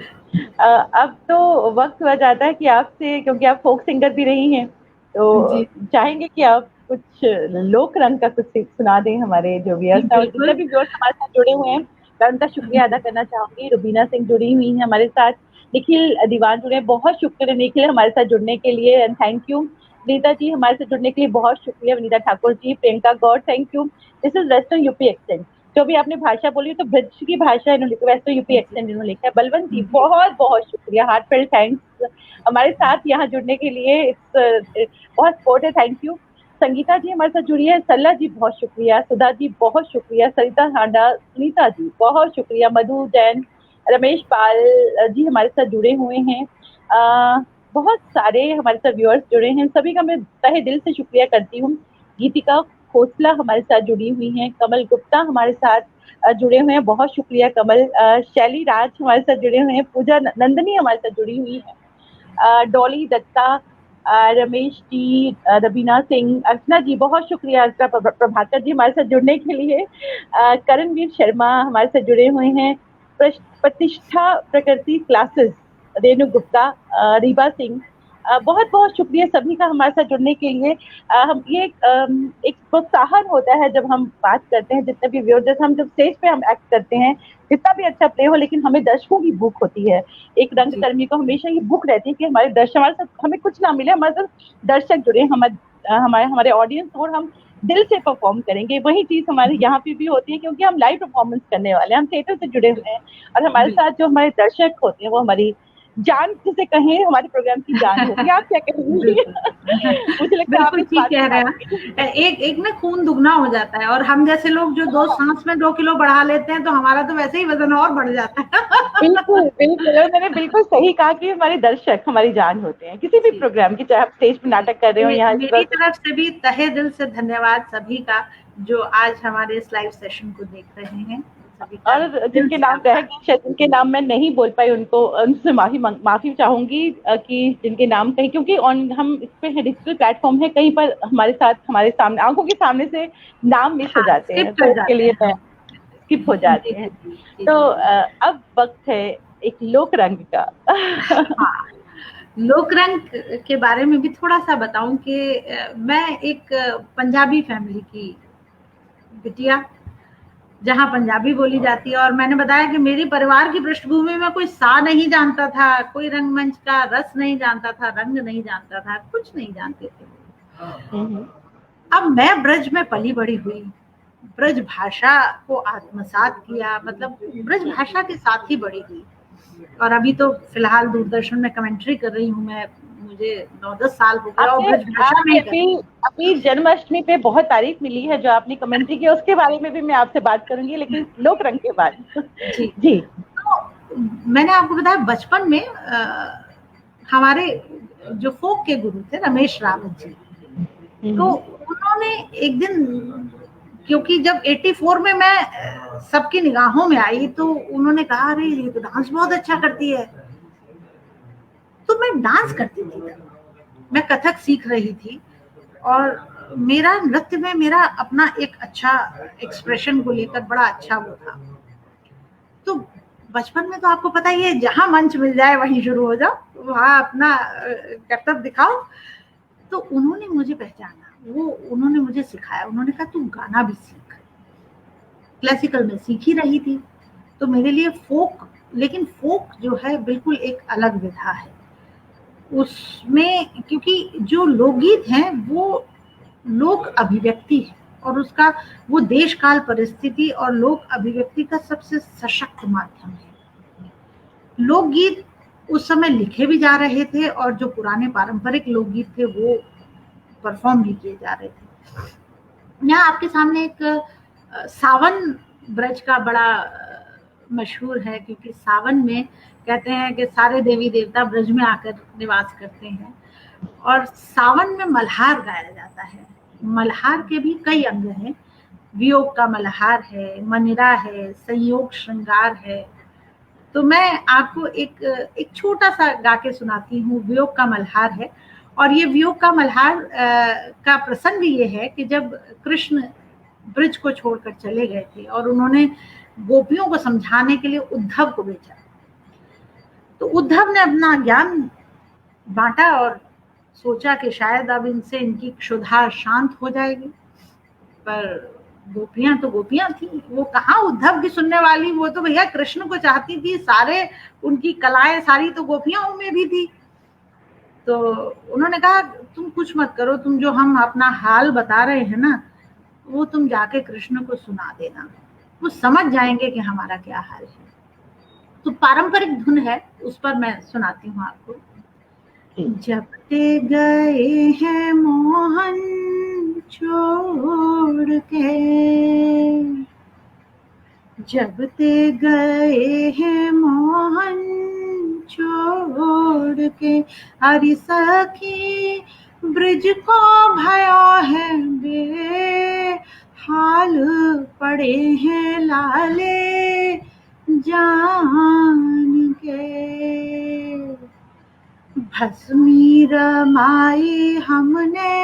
अब तो वक्त हुआ जाता है कि आपसे, क्योंकि आप फोक सिंगर भी रही हैं, तो चाहेंगे कि आप कुछ लोक रंग का कुछ सुना दें हमारे जो व्यूअर्स हैं, और जितने भी व्यूअर्स हमारे साथ जुड़े हुए हैं, मैं उनका शुक्रिया अदा करना चाहूंगी। रुबीना सिंह जुड़ी हुई हैं हमारे साथ, निखिल दीवान जुड़े, बहुत शुक्रिया निखिल हमारे साथ जुड़ने के लिए, and thank you. Vanita ji हमारे साथ जुड़ने के लिए बहुत शुक्रिया, Vanita Thakur ji, Priyanka Gaur, thank you. This is western UP accent, जो भी आपने भाषा बोली तो ब्रज की भाषा इन्होंने लिखा, वेस्टर्न यूपी एक्सेंट इन्होंने लिखा है। बलवंत जी बहुत बहुत शुक्रिया, हार्टफेल्ट थैंक्स हमारे साथ यहाँ जुड़ने के लिए, बहुत सपोर्ट है, थैंक यू। संगीता जी हमारे साथ जुड़ी है, सल्ला जी बहुत शुक्रिया, सुधा जी बहुत शुक्रिया, सरिता हांडा, सुनीता जी बहुत शुक्रिया, मधु जैन, रमेश पाल जी हमारे साथ जुड़े हुए हैं, बहुत सारे हमारे साथ व्यूअर्स जुड़े हैं, सभी का मैं तहे दिल से शुक्रिया करती हूँ। गीतिका खोसला हमारे साथ जुड़ी हुई हैं, कमल गुप्ता हमारे साथ जुड़े हुए हैं, बहुत शुक्रिया कमल। शैली राज हमारे साथ जुड़े हुए हैं, पूजा नंदनी हमारे साथ जुड़ी हुई है, डॉली दत्ता, रमेश जी, रबीना सिंह, अर्चना जी, बहुत शुक्रिया अर्चना प्रभाकर जी हमारे साथ जुड़ने के लिए। करणवीर शर्मा हमारे साथ जुड़े हुए हैं, प्रतिष्ठा प्रकृति क्लासेस, रेणु गुप्ता, रीबा सिंह, बहुत बहुत शुक्रिया सभी का हमारे साथ जुड़ने के लिए। हम ये एक प्रोत्साहन होता है जब हम बात करते हैं, जितने भी व्यूअर्स, जैसे हम जब स्टेज पे हम एक्ट करते हैं, जितना भी अच्छा प्ले हो, लेकिन हमें दर्शकों की भूख होती है। एक रंगकर्मी को हमेशा ये भूख रहती है कि हमारे दर्शक, हमारे साथ हमें कुछ ना मिले, हमारे साथ दर्शक जुड़े, हमारे हमारे ऑडियंस, और हम दिल से परफॉर्म करेंगे। वही चीज हमारे यहाँ पे भी होती है, क्योंकि हम लाइव परफॉर्मेंस करने वाले हैं, हम थिएटर से जुड़े हुए हैं, और हमारे साथ जो हमारे दर्शक होते हैं वो हमारी जान, जिसे कहें, हमारे प्रोग्राम की जान होती है। आप क्या कहेंगी? मुझे लगता है आप इस बात कह रहे हैं, एक में खून दुगना हो जाता है, और हम जैसे लोग जो 2 सांस में 2 किलो बढ़ा लेते हैं, तो हमारा तो वैसे ही वजन और बढ़ जाता है। बिल्कुल बिल्कुल, और मैंने बिल्कुल सही कहा कि हमारे दर्शक हमारी जान होते हैं, किसी भी प्रोग्राम की, चाहे आप स्टेज पे नाटक कर रहे हो या मेरी तरफ से भी तहे दिल से धन्यवाद सभी का जो आज हमारे इस लाइव सेशन को देख रहे हैं। और जिनके नाम रह गए, शायद जिनके नाम मैं नहीं बोल पाई, उनसे माफी चाहूंगी कि जिनके नाम कहीं, क्योंकि हम इस पे डिजिटल प्लेटफॉर्म है, कहीं पर हमारे साथ, हमारे सामने, आंखों के सामने से नाम मिस हो जाते हैं, तो उसके लिए मैं स्किप हो जाते हैं। तो अब वक्त है एक लोक रंग का। लोक रंग के बारे में भी थोड़ा सा बताऊं कि मैं एक पंजाबी फैमिली की बिटिया, जहाँ पंजाबी बोली जाती है, और मैंने बताया कि मेरी परिवार की पृष्ठभूमि में कोई सा नहीं जानता था, कोई रंगमंच का रस नहीं जानता था, रंग नहीं जानता था, कुछ नहीं जानते थे। अब मैं ब्रज में पली बड़ी हुई, ब्रज भाषा को आत्मसात किया, मतलब ब्रज भाषा के साथ ही बड़ी हुई, और अभी तो फिलहाल दूरदर्शन में कमेंट्री कर रही हूँ मैं, मुझे 9-10 साल हो गया, और ब्रज भाषा में अभी जन्माष्टमी पे बहुत तारीफ मिली है जो आपने कमेंट्री की, उसके बारे में भी मैं आपसे बात करूंगी, लेकिन लोक रंग के बारे में। जी, तो मैंने आपको बताया बचपन में हमारे जो फोक के गुरु थे रमेश रावत जी, तो उन्होंने एक दिन, क्योंकि जब 84 में मैं सबकी निगाहों में आई, तो उन्होंने कहा, अरे ये तो डांस बहुत अच्छा करती है। तो मैं डांस करती थी, मैं कथक सीख रही थी, और मेरा नृत्य में मेरा अपना एक अच्छा एक्सप्रेशन को लेकर बड़ा अच्छा वो था। तो बचपन में तो आपको पता ही है, जहां मंच मिल जाए वहीं शुरू हो जाओ, वहां अपना कर्तव्य दिखाओ। तो उन्होंने मुझे पहचाना, उन्होंने मुझे सिखाया, उन्होंने कहा तू गाना भी सीख। क्लासिकल में सीख ही रही थी, तो मेरे लिए फोक, लेकिन फोक जो है बिल्कुल एक अलग विधा है। उसमें क्योंकि जो लोकगीत हैं वो लोक अभिव्यक्ति है, और उसका वो देश काल परिस्थिति और लोक अभिव्यक्ति का सबसे सशक्त माध्यम है। लोकगीत उस समय लिखे भी जा रहे थे, और जो पुराने पारंपरिक लोकगीत थे वो परफॉर्म भी किए जा रहे थे। यहाँ आपके सामने एक सावन ब्रज का बड़ा मशहूर है, क्योंकि सावन में कहते हैं कि सारे देवी देवता ब्रज में आकर निवास करते हैं, और सावन में मल्हार गाया जाता है। मल्हार के भी कई अंग हैं, वियोग का मल्हार है, मनिरा है, संयोग श्रृंगार है। तो मैं आपको एक छोटा सा गा के सुनाती हूँ। वियोग का मल्हार है, और ये वियोग का मल्हार का प्रसंग ये है कि जब कृष्ण ब्रज को छोड़कर चले गए थे, और उन्होंने गोपियों को समझाने के लिए उद्धव को भेजा, तो उद्धव ने अपना ज्ञान बांटा और सोचा कि शायद अब इनसे इनकी क्षुधा शांत हो जाएगी। पर गोपियां तो गोपियां थी, वो कहाँ उद्धव की सुनने वाली, वो तो भैया कृष्ण को चाहती थी, सारे उनकी कलाएं सारी तो गोपियां में भी थी। तो उन्होंने कहा तुम कुछ मत करो, तुम जो हम अपना हाल बता रहे हैं ना, वो तुम जाके कृष्ण को सुना देना, वो समझ जाएंगे कि हमारा क्या हाल है। तो पारंपरिक धुन है, उस पर मैं सुनाती हूँ आपको। जब ते गए हैं मोहन छोड़ के, जब ते गए हैं मोहन छोड़ के, हरि सखी ब्रिज को भयो है बेड़ा, हाल पड़े हैं लाले जान के, भस्मी रमाई हमने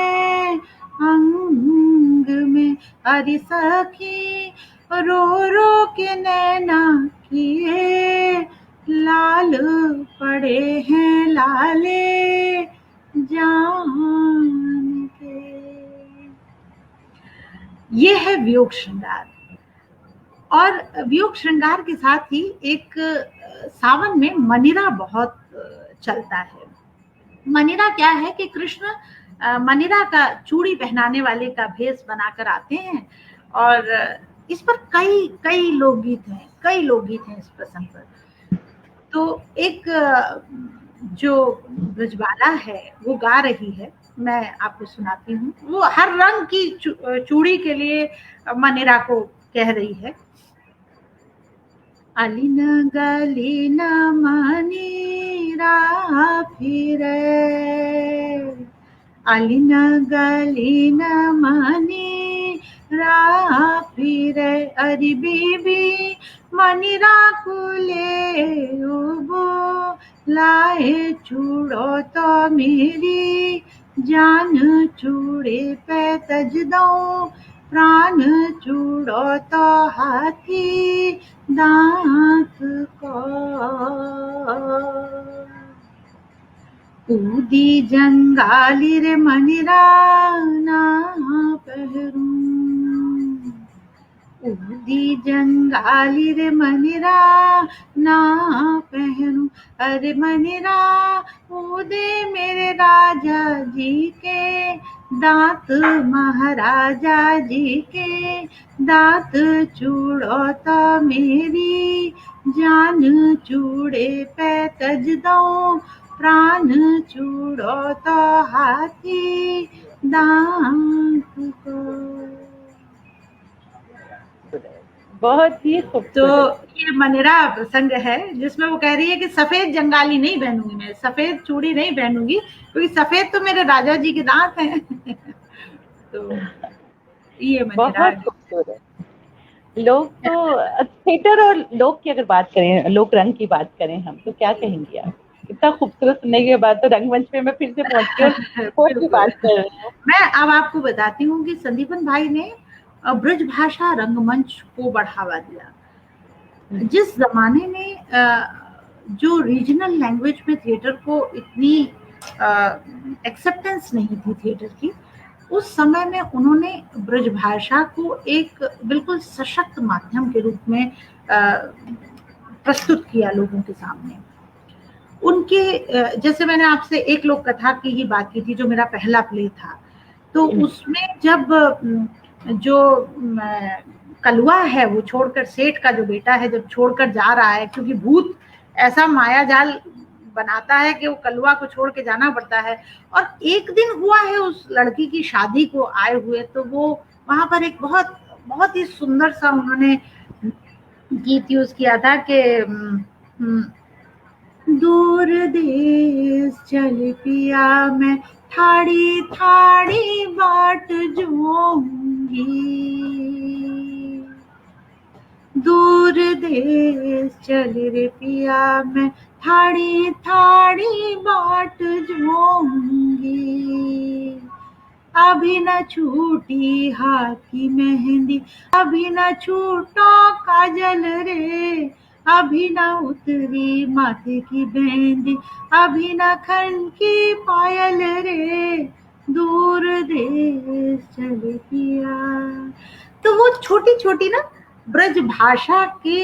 अंग में, अरे सखी रो रो के नैना किए लाल पड़े हैं लाले जान के। ये है वियोग श्रृंगार। और वियोग श्रृंगार के साथ ही एक सावन में मनिरा बहुत चलता है। मनिरा क्या है कि कृष्ण मनिरा का चूड़ी पहनाने वाले का भेष बनाकर आते हैं, और इस पर कई कई लोकगीत हैं, कई लोकगीत हैं इस प्रसंग पर। तो एक जो ब्रजबाला है वो गा रही है, मैं आपको सुनाती हूँ। वो हर रंग की चूड़ी के लिए मनिरा को कह रही है। अलिन गलिन मनिरा फिरे, अलिन गलिन मनिरा फिरे, अरे बीबी मनिरा कुले उबो लाए चूड़ो तो मेरी जान चूड़े पे तज दो, प्राण चूड़ो तो हाथी दांत को, कूदी जंगाली रे मनिरा ना पहरूं, कूदी जंगाली रे मनिरा ना पहरूं, अरे मनिरा उदे मेरे राजा जी के दांत, महाराजा जी के दांत चूड़ो तो मेरी जान चूड़े पे तज दो, प्राण चूड़ो तो हाथी दांत को। बहुत ही खूबसूरत। तो ये मनिरा प्रसंग है जिसमें वो कह रही है कि सफेद जंगाली नहीं पहनूंगी, मैं सफेद चूड़ी नहीं पहनूंगी, क्योंकि सफेद तो मेरे राजा जी के दांत हैं। तो ये मनिरा बहुत खूबसूरत। लोग तो थिएटर और लोक की अगर बात करें, लोक रंग की बात करें हम, तो क्या कहेंगे आप? इतना खूबसूरत सुनने के बाद तो रंगमंच पे मैं फिर से पहुंची और की बात कर रही हूँ। मैं अब आपको बताती हूँ कि संदीपन भाई ने ब्रज भाषा रंगमंच को बढ़ावा दिया। जिस जमाने में जो रीजनल लैंग्वेज में थिएटर को इतनी एक्सेप्टेंस नहीं थी थिएटर की, उस समय में उन्होंने ब्रज भाषा को एक बिल्कुल सशक्त माध्यम के रूप में प्रस्तुत किया लोगों के सामने। उनके जैसे मैंने आपसे एक लोक कथा की ही बात की थी, जो मेरा पहला प्ले था, तो उसमें जब जो कलुआ है वो छोड़कर, सेठ का जो बेटा है जब छोड़कर जा रहा है, क्योंकि भूत ऐसा माया जाल बनाता है कि वो कलुआ को छोड़ के जाना पड़ता है, और एक दिन हुआ है उस लड़की की शादी को आए हुए, तो वो वहां पर एक बहुत बहुत ही सुंदर सा उन्होंने गीत यूज किया था कि दूर देश चल पिया मैं थाड़ी थाड़ी बाट जोऊंगी, दूर देश चल रे पिया मैं थाड़ी थाड़ी बाट जोऊंगी, अभी न छूटी हाथ की मेहंदी, अभी न छूटा काजल रे, अभी न उतरी माथे की मेहंदी, अभी न खन की पायल रे, दूर देश चल पिया। तो वो छोटी छोटी ना ब्रज भाषा के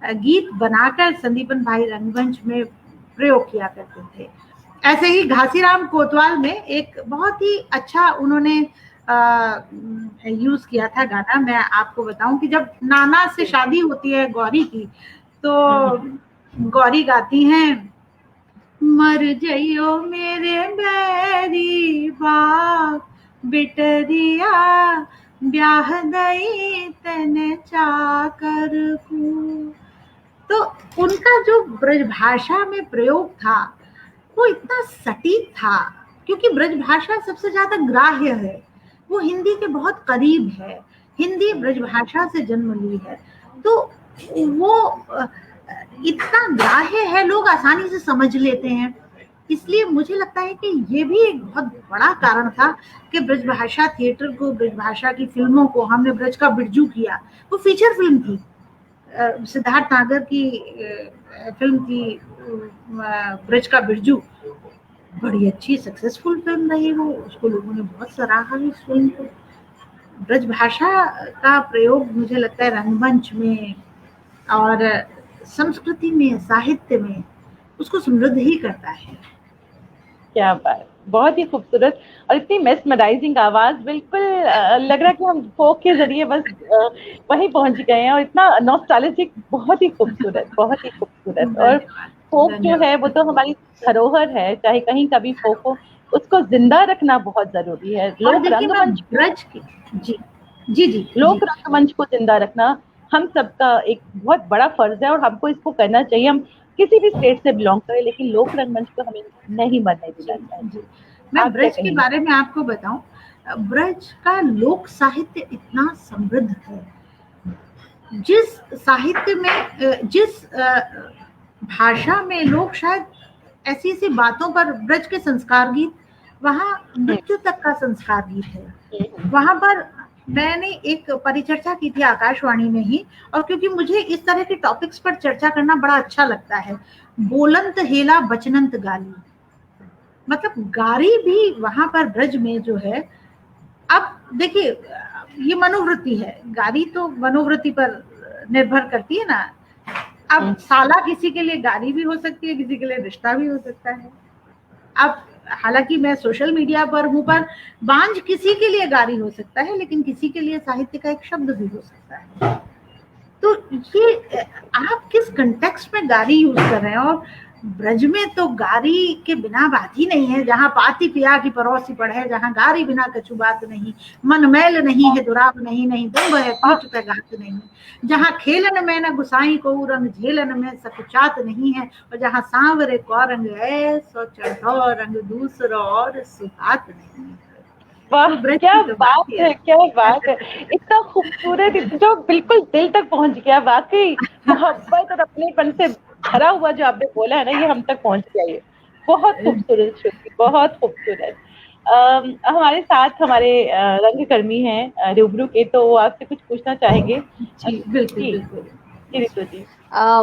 गीत बनाकर संदीपन भाई रंगमंच में प्रयोग किया करते थे। ऐसे ही घासीराम कोतवाल में एक बहुत ही अच्छा उन्होंने यूज किया था गाना। मैं आपको बताऊं कि जब नाना से शादी होती है गौरी की, तो गौरी गाती हैं, मर जइयो मेरे बैरी बाप बिटरिया, ब्याह दई तने चाकर को। तो उनका जो ब्रज भाषा में प्रयोग था वो इतना सटीक था, क्योंकि ब्रज भाषा सबसे ज्यादा ग्राह्य है, वो हिंदी के बहुत करीब है। हिंदी ब्रजभाषा से जन्म ली है, तो वो इतना ग्राह्य है, लोग आसानी से समझ लेते हैं। इसलिए मुझे लगता है कि ये भी एक बहुत बड़ा कारण था कि ब्रजभाषा थिएटर को, ब्रजभाषा की फिल्मों को हमने ब्रज का बिरजू किया। वो फीचर फिल्म थी, सिद्धार्थ नागर की फिल्म थी ब्रज का बिरजू, बड़ी अच्छी सक्सेसफुल फिल्म रही वो, उसको लोगों ने बहुत सराहा इस फिल्म को। ब्रजभाषा का प्रयोग मुझे लगता है रंगमंच में और संस्कृति में, साहित्य में उसको समृद्ध ही करता है। क्या बात, बहुत ही खूबसूरत और इतनी मेस्मराइजिंग आवाज, बिल्कुल लग रहा है कि हम फोक के जरिए बस वहीं पहुंच गए हैं, और इतना नॉस्टैल्जिक, बहुत ही खूबसूरत, बहुत ही खूबसूरत। और फोक जो है वो तो हमारी धरोहर है, चाहे कहीं का भी फोक हो, उसको जिंदा रखना बहुत जरूरी है। लोक रंगमंच ब्रज की जी जी जी लोक रंगमंच को जिंदा रखना हम सबका एक बहुत बड़ा फर्ज है, और हमको इसको करना चाहिए। हम किसी भी स्टेट से बिलोंग करें, लेकिन लोक रंगमंच को हमें नहीं मरने देना चाहिए। मैं ब्रज के बारे में आपको बताऊं, ब्रज का लोक साहित्य इतना समृद्ध है। जिस साहित्य में, जिस भाषा में लोग शायद ऐसी ऐसी बातों पर, ब्रज के संस्कार गीत, वहाँ मृत्यु तक का संस्कार गीत है। वहां पर मैंने एक परिचर्चा की थी आकाशवाणी में ही, और क्योंकि मुझे इस तरह के टॉपिक्स पर चर्चा करना बड़ा अच्छा लगता है। बोलंत हेला बचनंत गाली, मतलब गारी भी वहां पर ब्रज में जो है। अब देखिए, ये मनोवृत्ति है, गारी तो मनोवृत्ति पर निर्भर करती है ना। अब साला किसी के लिए गारी भी हो सकती है, किसी के लिए रिश्ता भी हो सकता है। अब हालांकि मैं सोशल मीडिया पर हूं, पर बांझ किसी के लिए गारी हो सकता है, लेकिन किसी के लिए साहित्य का एक शब्द भी हो सकता है। तो ये आप किस कंटेक्स्ट में गारी यूज कर रहे हैं, और ब्रज में तो गारी के बिना बात ही नहीं है। जहाँ पाती पिया की परोसी पढ़े, जहाँ गारी बिना कछु बात नहीं, मन मैल नहीं है दुराव नहीं, नहीं दम्भ है पीठ पे घात नहीं। जहाँ खेलन में न गुसाई को रंग, झेलन में सकुचात नहीं है, और जहाँ सांवरे को रंग है, सो चढ़ो रंग दूसरो और सुहात नहीं है। वाह, क्या बात है, क्या बात है, इतना खूबसूरत, जो बिल्कुल दिल तक पहुंच गया। वाकई मोहब्बत और अपनेपन से भरा हुआ जो आपने बोला है ना, ये हम तक पहुंच गया। ये बहुत खूबसूरत श्रुति, बहुत खूबसूरत। हमारे साथ हमारे रंगकर्मी हैं रूबरू के, तो वो आपसे कुछ पूछना चाहेंगे। जी बिल्कुल बिल्कुल रितु जी।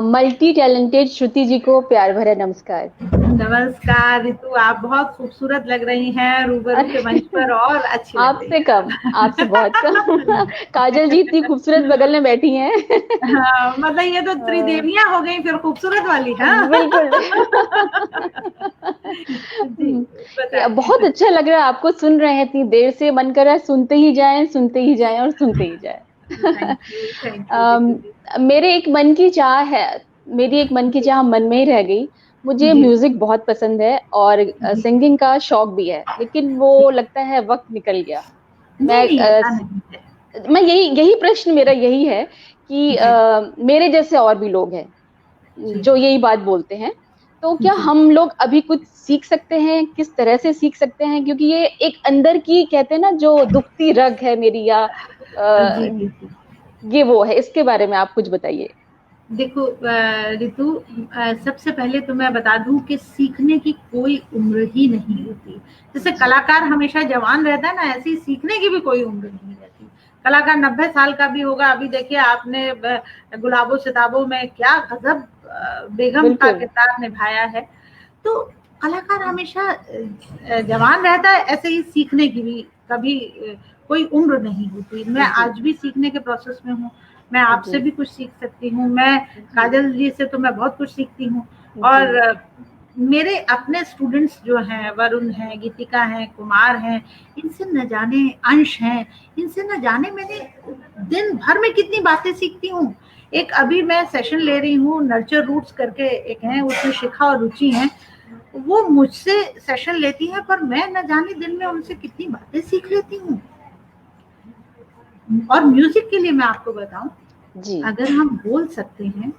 मल्टी टैलेंटेड श्रुति जी को प्यार भरा नमस्कार। नमस्कार रितु, आप बहुत खूबसूरत लग रही हैं रूबरू के मंच पर, और अच्छी आपसे कम, आपसे बहुत कम। काजल जी इतनी खूबसूरत बगल में बैठी हैं। हाँ, मतलब ये तो त्रिदेवियां हो गई फिर खूबसूरत वाली। हाँ बिल्कुल। बहुत अच्छा लग रहा है, आपको सुन रहे हैं इतनी देर से, मन कर रहा है सुनते ही जाएं, सुनते ही जाएं और सुनते ही जाएं। मेरे एक मन की चाह है, मेरी एक मन की चाह मन में ही रह गई। मुझे म्यूजिक बहुत पसंद है और सिंगिंग का शौक भी है, लेकिन वो लगता है वक्त निकल गया। मैं यही प्रश्न मेरा यही है कि मेरे जैसे और भी लोग हैं जो यही बात बोलते हैं, तो क्या हम लोग अभी कुछ सीख सकते हैं? किस तरह से सीख सकते हैं? क्योंकि ये एक अंदर की, कहते हैं ना, जो दुखती रग है मेरी, या ये वो है, इसके बारे में आप कुछ बताइए। देखो रितु, सबसे पहले तो मैं बता दूं कि सीखने की कोई उम्र ही नहीं होती। जैसे कलाकार हमेशा जवान रहता है ना, ऐसे ही सीखने की भी कोई उम्र नहीं रहती। कलाकार 90 साल का भी होगा। अभी देखिए आपने गुलाबो सिताबों में क्या गजब बेगम का किरदार निभाया है। तो कलाकार हमेशा जवान रहता है, ऐसे ही सीखने की भी कभी कोई उम्र नहीं होती। मैं आज भी सीखने के प्रोसेस में हूँ। मैं आपसे भी कुछ सीख सकती हूँ, मैं काजल जी से तो मैं बहुत कुछ सीखती हूँ। और मेरे अपने स्टूडेंट्स जो हैं, वरुण हैं, गीतिका हैं, कुमार हैं, इनसे न जाने, अंश हैं, इनसे न जाने मैंने दिन भर में कितनी बातें सीखती हूँ। एक अभी मैं सेशन ले रही हूँ, नर्चर रूट्स करके एक है, उसमें शिखा और रुचि हैं, वो मुझसे सेशन लेती है, पर मैं न जाने दिन में उनसे कितनी बातें सीख लेती हूँ। और म्यूजिक के लिए मैं आपको बताऊं, अगर हम बोल सकते हैं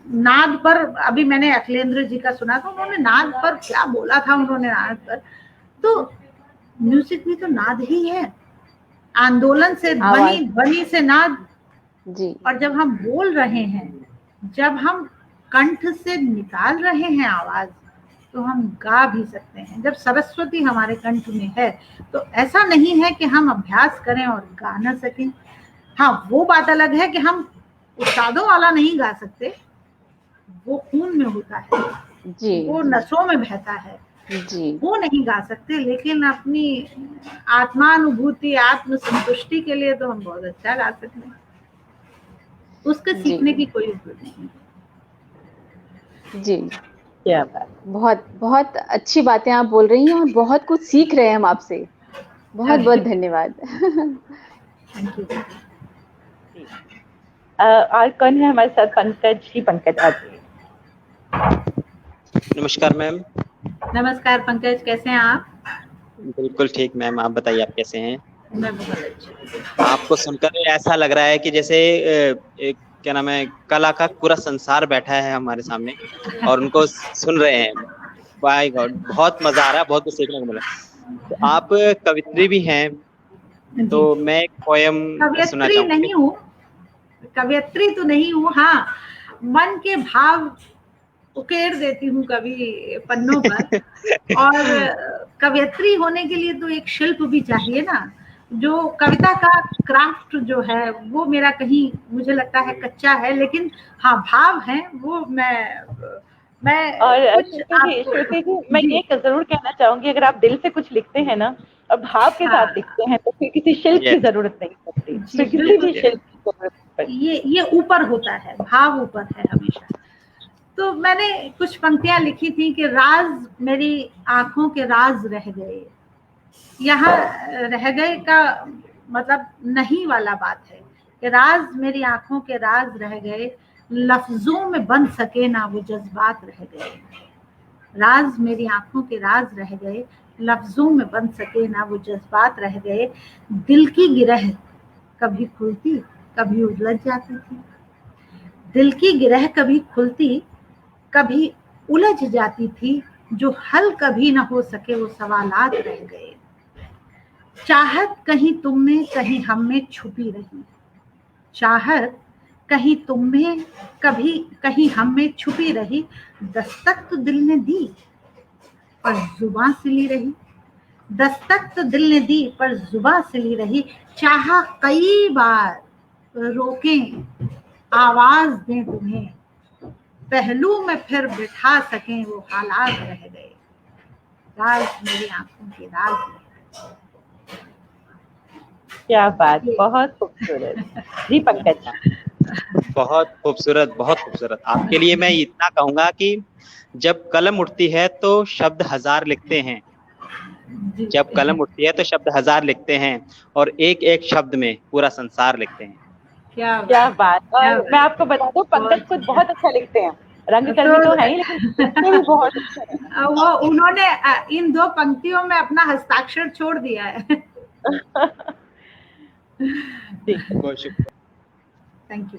नाद पर, अभी मैंने अखिलेंद्र जी का सुना था, उन्होंने नाद पर क्या बोला था, उन्होंने नाद पर, तो म्यूजिक भी तो नाद ही है। आंदोलन से ध्वनि, ध्वनि से नाद जी। और जब हम बोल रहे हैं, जब हम कंठ से निकाल रहे हैं आवाज, तो हम गा भी सकते हैं। जब सरस्वती हमारे कंठ में है तो ऐसा नहीं है कि हम अभ्यास करें और गा ना सकें। हाँ, वो बात अलग है कि हम उस्तादों वाला नहीं गा सकते, वो खून में होता है जी, वो नसों में बहता है जी, वो नहीं गा सकते, लेकिन अपनी आत्मानुभूति, आत्म संतुष्टि के लिए तो हम बहुत अच्छा गा सकते हैं। उसके सीखने की कोई जरूरत नहीं है। जी। क्या बात। बहुत बहुत अच्छी बातें आप बोल रही हैं और बहुत कुछ सीख रहे हैं हम आपसे। बहुत बहुत धन्यवाद। Thank you. और कौन है हमारे साथ? पंकज जी, पंकज आते। नमस्कार मैम। नमस्कार पंकज, कैसे हैं आप? बिल्कुल ठीक मैम, आप बताइए आप कैसे हैं? मैं बहुत अच्छी। आपको सुनकर ऐसा लग रहा है कि जैसे क्या नाम है, कला का पूरा संसार बैठा है हमारे सामने और उनको सुन रहे हैं। बाय गॉड, बहुत मजा आ रहा है, बहुत कुछ सीखने को मिला। तो आप कवित्री भी हैं, तो मैं एक पोयम सुनना कवियत्री चाहूंगा। नहीं हूँ, कवियत्री तो नहीं हूँ, हाँ मन के भाव उकेर देती हूँ कभी पन्नों पर। और कवियत्री होने के लिए तो एक शिल्प भी चाहिए ना। जो कविता का क्राफ्ट जो है वो मेरा कहीं मुझे लगता है कच्चा है, लेकिन हाँ भाव है वो मैं और कुछ श्रुति जी, मैं ये जरूर कहना चाहूंगी, अगर आप दिल से कुछ लिखते हैं ना और भाव के साथ लिखते हैं तो फिर किसी शिल्प की जरूरत नहीं पड़ती, फिर किसी भी शिल्प की जरूरत नहीं पड़ती। ये ऊपर होता है, भाव ऊपर है हमेशा। तो मैंने कुछ पंक्तियां लिखी थी कि राज मेरी आंखों के राज रह गए। यहाँ रह गए का मतलब नहीं वाला बात है कि राज मेरी आंखों के राज रह गए, लफ्जों में बन सके ना वो जज्बात रह गए। राज मेरी आंखों के राज रह गए, लफ्जों में बन सके ना वो जज्बात रह गए। दिल की गिरह कभी खुलती कभी उलझ जाती थी, दिल की गिरह कभी खुलती कभी उलझ जाती थी, जो हल कभी ना हो सके वो सवालात रह गए। चाहत कहीं तुम में कहीं हम में छुपी रही, चाहत कहीं तुम में कभी कहीं हम में छुपी रही। दस्तक तो दिल ने दी पर जुबां सिली रही, दस्तक तो दिल ने दी पर जुबां सिली रही। चाहा कई बार रोकें आवाज दें तुम्हें, पहलू में फिर बिठा सकें वो हालात रह गए। राज मेरी आंखों के राज रह गए। क्या बात, बहुत खूबसूरत जी पंकज। बहुत खूबसूरत, बहुत खूबसूरत। आपके लिए मैं इतना कहूंगा कि जब कलम उठती है तो शब्द हजार लिखते हैं, जब कलम उठती है तो शब्द हजार लिखते हैं और एक एक शब्द में पूरा संसार लिखते हैं। क्या बात। और मैं आपको बता दूं, पंकज खुद बहुत अच्छा लिखते हैं, रंगकर्मी तो है ही लेकिन लिखते भी बहुत अच्छा है। वो उन्होंने इन दो पंक्तियों में अपना हस्ताक्षर छोड़ दिया है। बहुत शुक्रिया। Thank you.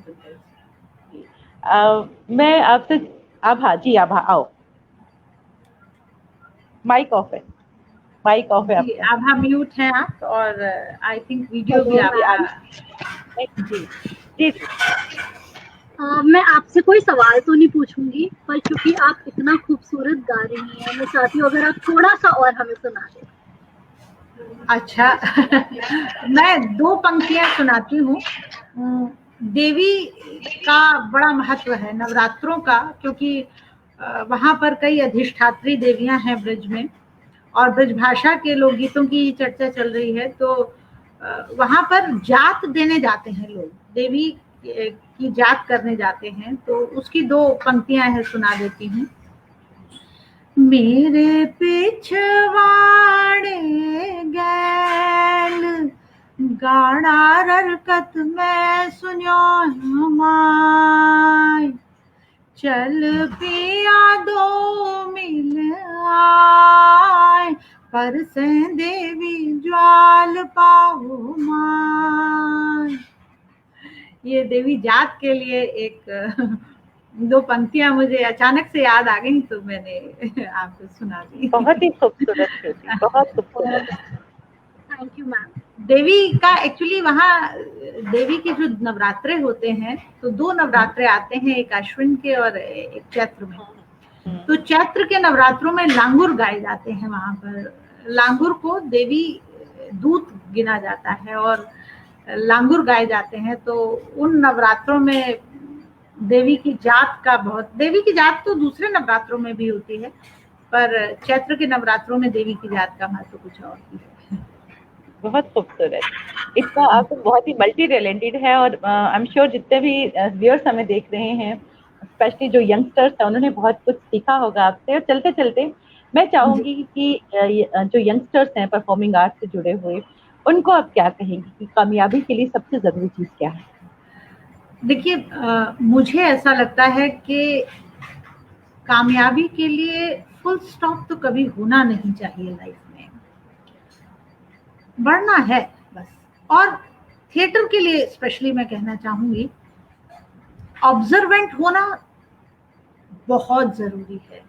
मैं आपसे आभा जी, आभा आओ, माइक ऑफ है, माइक ऑफ है आपका। आभा म्यूट है आप, और आई थिंक वीडियो भी जी जी। मैं आपसे कोई सवाल तो नहीं पूछूंगी, पर क्योंकि आप इतना खूबसूरत गा रही हैं, मैं चाहती हूँ अगर आप थोड़ा सा और हमें सुना दें। अच्छा। मैं दो पंक्तियां सुनाती हूँ। देवी का बड़ा महत्व है नवरात्रों का, क्योंकि वहाँ पर कई अधिष्ठात्री देवियां हैं ब्रज में, और ब्रज भाषा के लोकगीतों की चर्चा चल रही है। तो वहाँ पर जात देने जाते हैं लोग, देवी की जात करने जाते हैं। तो उसकी दो पंक्तियां हैं, सुना देती हूँ। मेरे पिछवाड़े गैल गाड़ा ररकत में सुनियो माय, चल पिया दो मिल आय, पर से देवी ज्वाल पाओ माय। ये देवी जात के लिए एक दो पंक्तियां मुझे अचानक से याद आ गई, तो मैंने आपको सुना दी। बहुत ही खूबसूरत, बहुत खूबसूरत। Thank you ma'am. देवी का एक्चुअली वहाँ देवी के जो नवरात्रे होते हैं तो 2 नवरात्रे आते हैं, एक अश्विन के और एक चैत्र में। तो चैत्र के नवरात्रों में लांगुर गाए जाते हैं। वहां पर लांगुर को देवी दूत गिना जाता है और लांगुर गाए जाते हैं। तो उन नवरात्रों में देवी की जात तो दूसरे नवरात्रों में भी होती है, पर चैत्र के नवरात्रों में देवी की जात का महत्व कुछ और भी है। बहुत खूबसूरत। इसका आप बहुत ही मल्टी टैलेंटेड है और आई एम श्योर जितने भी व्यूअर्स हमें देख रहे हैं, स्पेशली जो यंगस्टर्स हैं, उन्होंने बहुत कुछ सीखा होगा आपसे। और चलते चलते मैं चाहूंगी कि जो यंगस्टर्स हैं परफॉर्मिंग आर्ट से जुड़े हुए, उनको आप क्या कहेंगी कि कामयाबी के लिए सबसे जरूरी चीज क्या है? देखिए, मुझे ऐसा लगता है कि कामयाबी के लिए फुल स्टॉप तो कभी होना नहीं चाहिए लाइफ में, बढ़ना है बस। और थिएटर के लिए स्पेशली मैं कहना चाहूंगी, ऑब्जर्वेंट होना बहुत जरूरी है।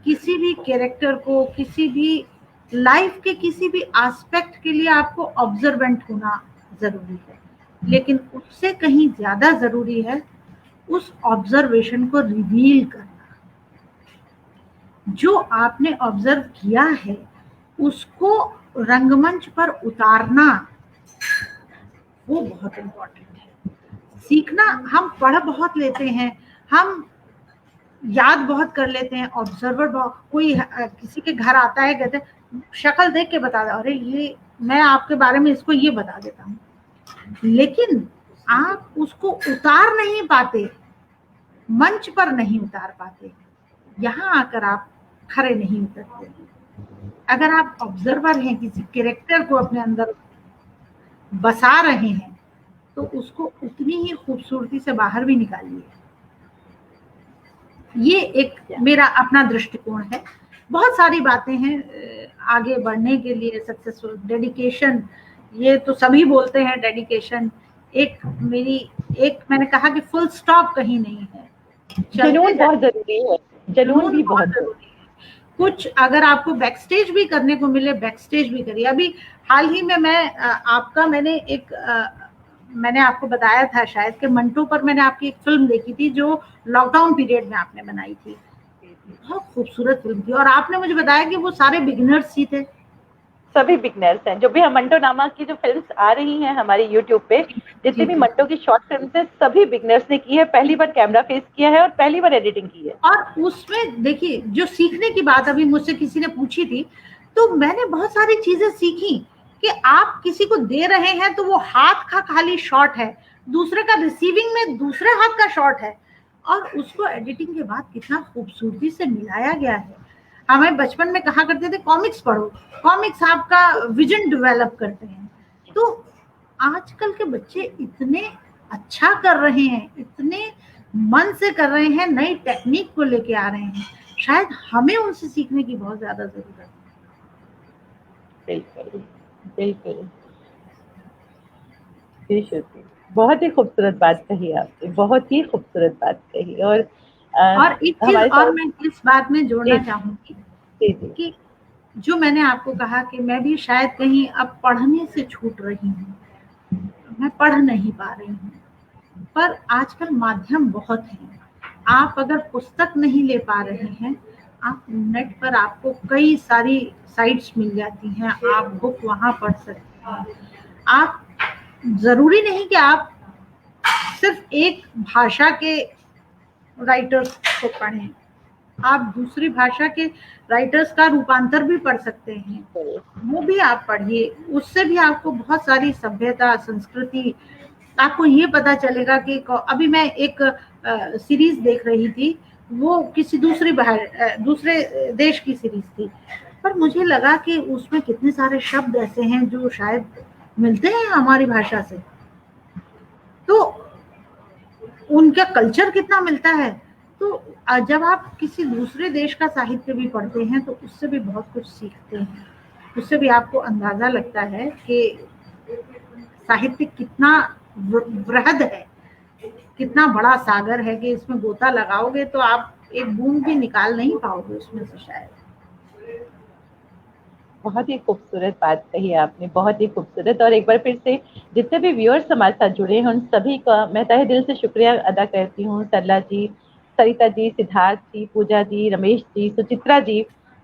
किसी भी कैरेक्टर को, किसी भी लाइफ के किसी भी एस्पेक्ट के लिए आपको ऑब्जर्वेंट होना जरूरी है, लेकिन उससे कहीं ज्यादा जरूरी है उस ऑब्जर्वेशन को रिवील करना। जो आपने ऑब्जर्व किया है उसको रंगमंच पर उतारना, वो बहुत इम्पोर्टेंट है। सीखना, हम पढ़ बहुत लेते हैं, हम याद बहुत कर लेते हैं, ऑब्जर्वर बहुत। कोई किसी के घर आता है, कहते हैं शक्ल देख के बता दो, अरे ये मैं आपके बारे में इसको ये बता देता हूँ, लेकिन आप उसको उतार नहीं पाते, मंच पर नहीं उतार पाते, यहाँ आकर आप खरे नहीं उतरते। अगर आप ऑब्जर्वर हैं, किसी कैरेक्टर को अपने अंदर बसा रहे हैं, तो उसको उतनी ही खूबसूरती से बाहर भी निकालिए। ये एक मेरा अपना दृष्टिकोण है। बहुत सारी बातें हैं आगे बढ़ने के लिए, सक्सेसफुल डेडिकेशन, ये तो सभी बोलते हैं डेडिकेशन। मैंने कहा कि फुल स्टॉप कहीं नहीं है, जुनून बहुत जरूरी है, जुनून भी बहुत जरूरी है। कुछ अगर आपको बैक स्टेज भी करने को मिले, बैक स्टेज भी करिए। अभी हाल ही में मैंने आपको बताया था शायद कि मंटो पर मैंने आपकी एक फिल्म देखी थी जो लॉकडाउन पीरियड में आपने बनाई थी। बहुत खूबसूरत फिल्म थी और आपने मुझे बताया कि वो सारे बिगिनर्स ही थे। सभी बिगनर्स हैं। जो भी हम मंटो नामा की जो फिल्म्स आ रही हैं हमारे यूट्यूब पे, जितनी भी मंटो की शॉर्ट फिल्म्स हैं, सभी बिगनर्स ने की है, पहली बार कैमरा फेस किया है और पहली बार एडिटिंग की है। और उसमें देखिए, जो सीखने की बात अभी मुझसे किसी ने पूछी थी, तो मैंने बहुत सारी चीजें सीखी कि आप किसी को दे रहे हैं तो वो हाथ का खाली शॉट है, दूसरे का रिसीविंग में दूसरे हाथ का शॉट है, और उसको एडिटिंग के बाद कितना खूबसूरती से मिलाया गया है। हमें बचपन में कहा करते थे कॉमिक्स पढ़ो, कॉमिक्स आपका विजन डेवलप करते हैं। तो आजकल के बच्चे इतने अच्छा कर रहे हैं, इतने मन से कर रहे हैं, नई टेक्निक को लेके आ रहे हैं। शायद हमें उनसे सीखने की बहुत ज्यादा जरूरत है। बिल्कुल बिल्कुल, बहुत ही खूबसूरत बात कही आपने, बहुत ही खूबसूरत बात कही। और एक चीज और मैं इस बात में जोड़ना चाहूंगी कि जो मैंने आपको कहा कि मैं भी शायद कहीं अब पढ़ने से छूट रही हूँ, मैं पढ़ नहीं पा रही हूँ, पर आजकल माध्यम बहुत हैं। आप अगर पुस्तक नहीं ले पा रहे हैं, आप नेट पर आपको कई सारी साइट्स मिल जाती हैं, आप बुक वहां पढ़ सकते हैं। आप जरूरी नहीं कि आप सिर्फ एक भाषा के राइटर्स को पढ़ें, आप दूसरी भाषा के राइटर्स का रूपांतर भी पढ़ सकते हैं, वो भी आप पढ़िए। उससे भी आपको बहुत सारी सभ्यता, संस्कृति, आपको ये पता चलेगा कि अभी मैं एक सीरीज देख रही थी, वो किसी दूसरे देश की सीरीज थी, पर मुझे लगा कि उसमें कितने सारे शब्द ऐसे हैं जो शायद मिलते हैं हमारी भाषा से, तो उनका कल्चर कितना मिलता है। तो जब आप किसी दूसरे देश का साहित्य भी पढ़ते हैं तो उससे भी बहुत कुछ सीखते हैं, उससे भी आपको अंदाजा लगता है कि साहित्य कितना वृहद है, कितना बड़ा सागर है कि इसमें गोता लगाओगे तो आप एक बूंद भी निकाल नहीं पाओगे उसमें से शायद। बहुत ही खूबसूरत बात कही आपने, बहुत ही खूबसूरत। और एक बार फिर से जितने भी व्यूअर्स हमारे साथ जुड़े हैं उन सभी का मैं तहे दिल से शुक्रिया अदा करती हूँ। सरला जी, सरिता जी, सिद्धार्थ जी, पूजा जी, रमेश जी, सुचित्रा जी,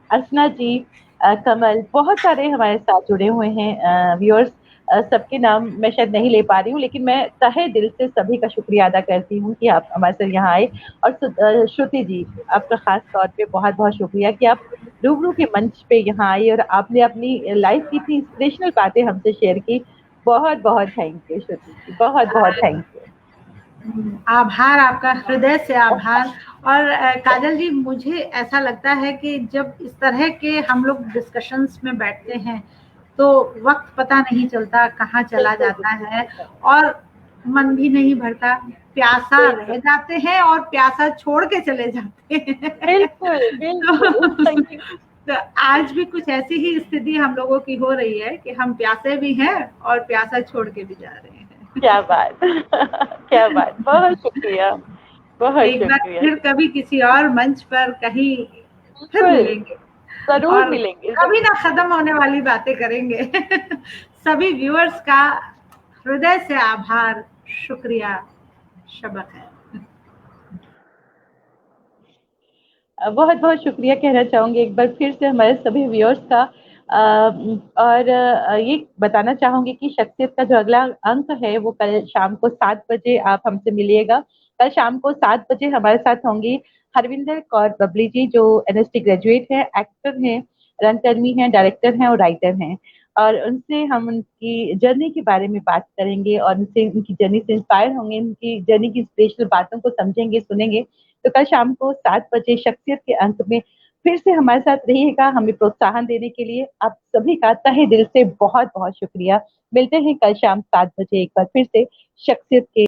अर्चना जी, कमल, बहुत सारे हमारे साथ जुड़े हुए हैं व्यूअर्स। सबके नाम मैं शायद नहीं ले पा रही हूँ, लेकिन मैं तहे दिल से सभी का शुक्रिया अदा करती हूँ कि आप हमारे साथ यहाँ आए। और श्रुति जी, आपका खास तौर पे बहुत बहुत शुक्रिया कि आप रूबरू के मंच पे यहाँ आई और आपने अपनी लाइफ की इतनी इंस्पिरेशनल बातें हमसे शेयर की। बहुत बहुत थैंक यू श्रुति जी, बहुत बहुत थैंक यू। आभार, आपका हृदय से आभार। और काजल जी, मुझे ऐसा लगता है कि जब इस तरह के हम लोग डिस्कशंस में बैठते हैं तो वक्त पता नहीं चलता कहाँ चला जाता है और मन भी नहीं भरता, प्यासा रह जाते हैं और प्यासा छोड़ के चले जाते हैं। बिल्कुल बिल्कुल। तो आज भी कुछ ऐसी ही स्थिति हम लोगों की हो रही है कि हम प्यासे भी हैं और प्यासा छोड़ के भी जा रहे हैं। क्या बात क्या बात, बहुत शुक्रिया, बहुत एक बार शुक्रिया। फिर कभी किसी और मंच पर कहीं फिर मिलेंगे, जरूर और मिलेंगे, कभी ना खत्म होने वाली बातें करेंगे। सभी व्यूअर्स का हृदय से आभार, शुक्रिया, शब्द है। बहुत बहुत शुक्रिया कहना चाहूंगी एक बार फिर से हमारे सभी व्यूअर्स का। और ये बताना चाहूंगी कि शख्सियत का जो अगला अंक है वो कल शाम को 7 बजे आप हमसे मिलिएगा। कल शाम को 7 बजे हमारे साथ होंगी हरविंदर कौर बबली जी, जो एनएसटी ग्रेजुएट है, एक्टर हैं, रंगकर्मी हैं, डायरेक्टर हैं और राइटर हैं। और उनसे हम उनकी जर्नी के बारे में बात करेंगे और उनसे उनकी जर्नी से इंस्पायर होंगे, उनकी जर्नी की इंस्पिरेशनल बातों को समझेंगे, सुनेंगे। तो कल शाम को 7 बजे शख्सियत के अंक में फिर से हमारे साथ रहिएगा हमें प्रोत्साहन देने के लिए। आप सभी का तहे दिल से बहुत बहुत शुक्रिया। मिलते हैं कल शाम 7 बजे एक बार फिर से शख्सियत के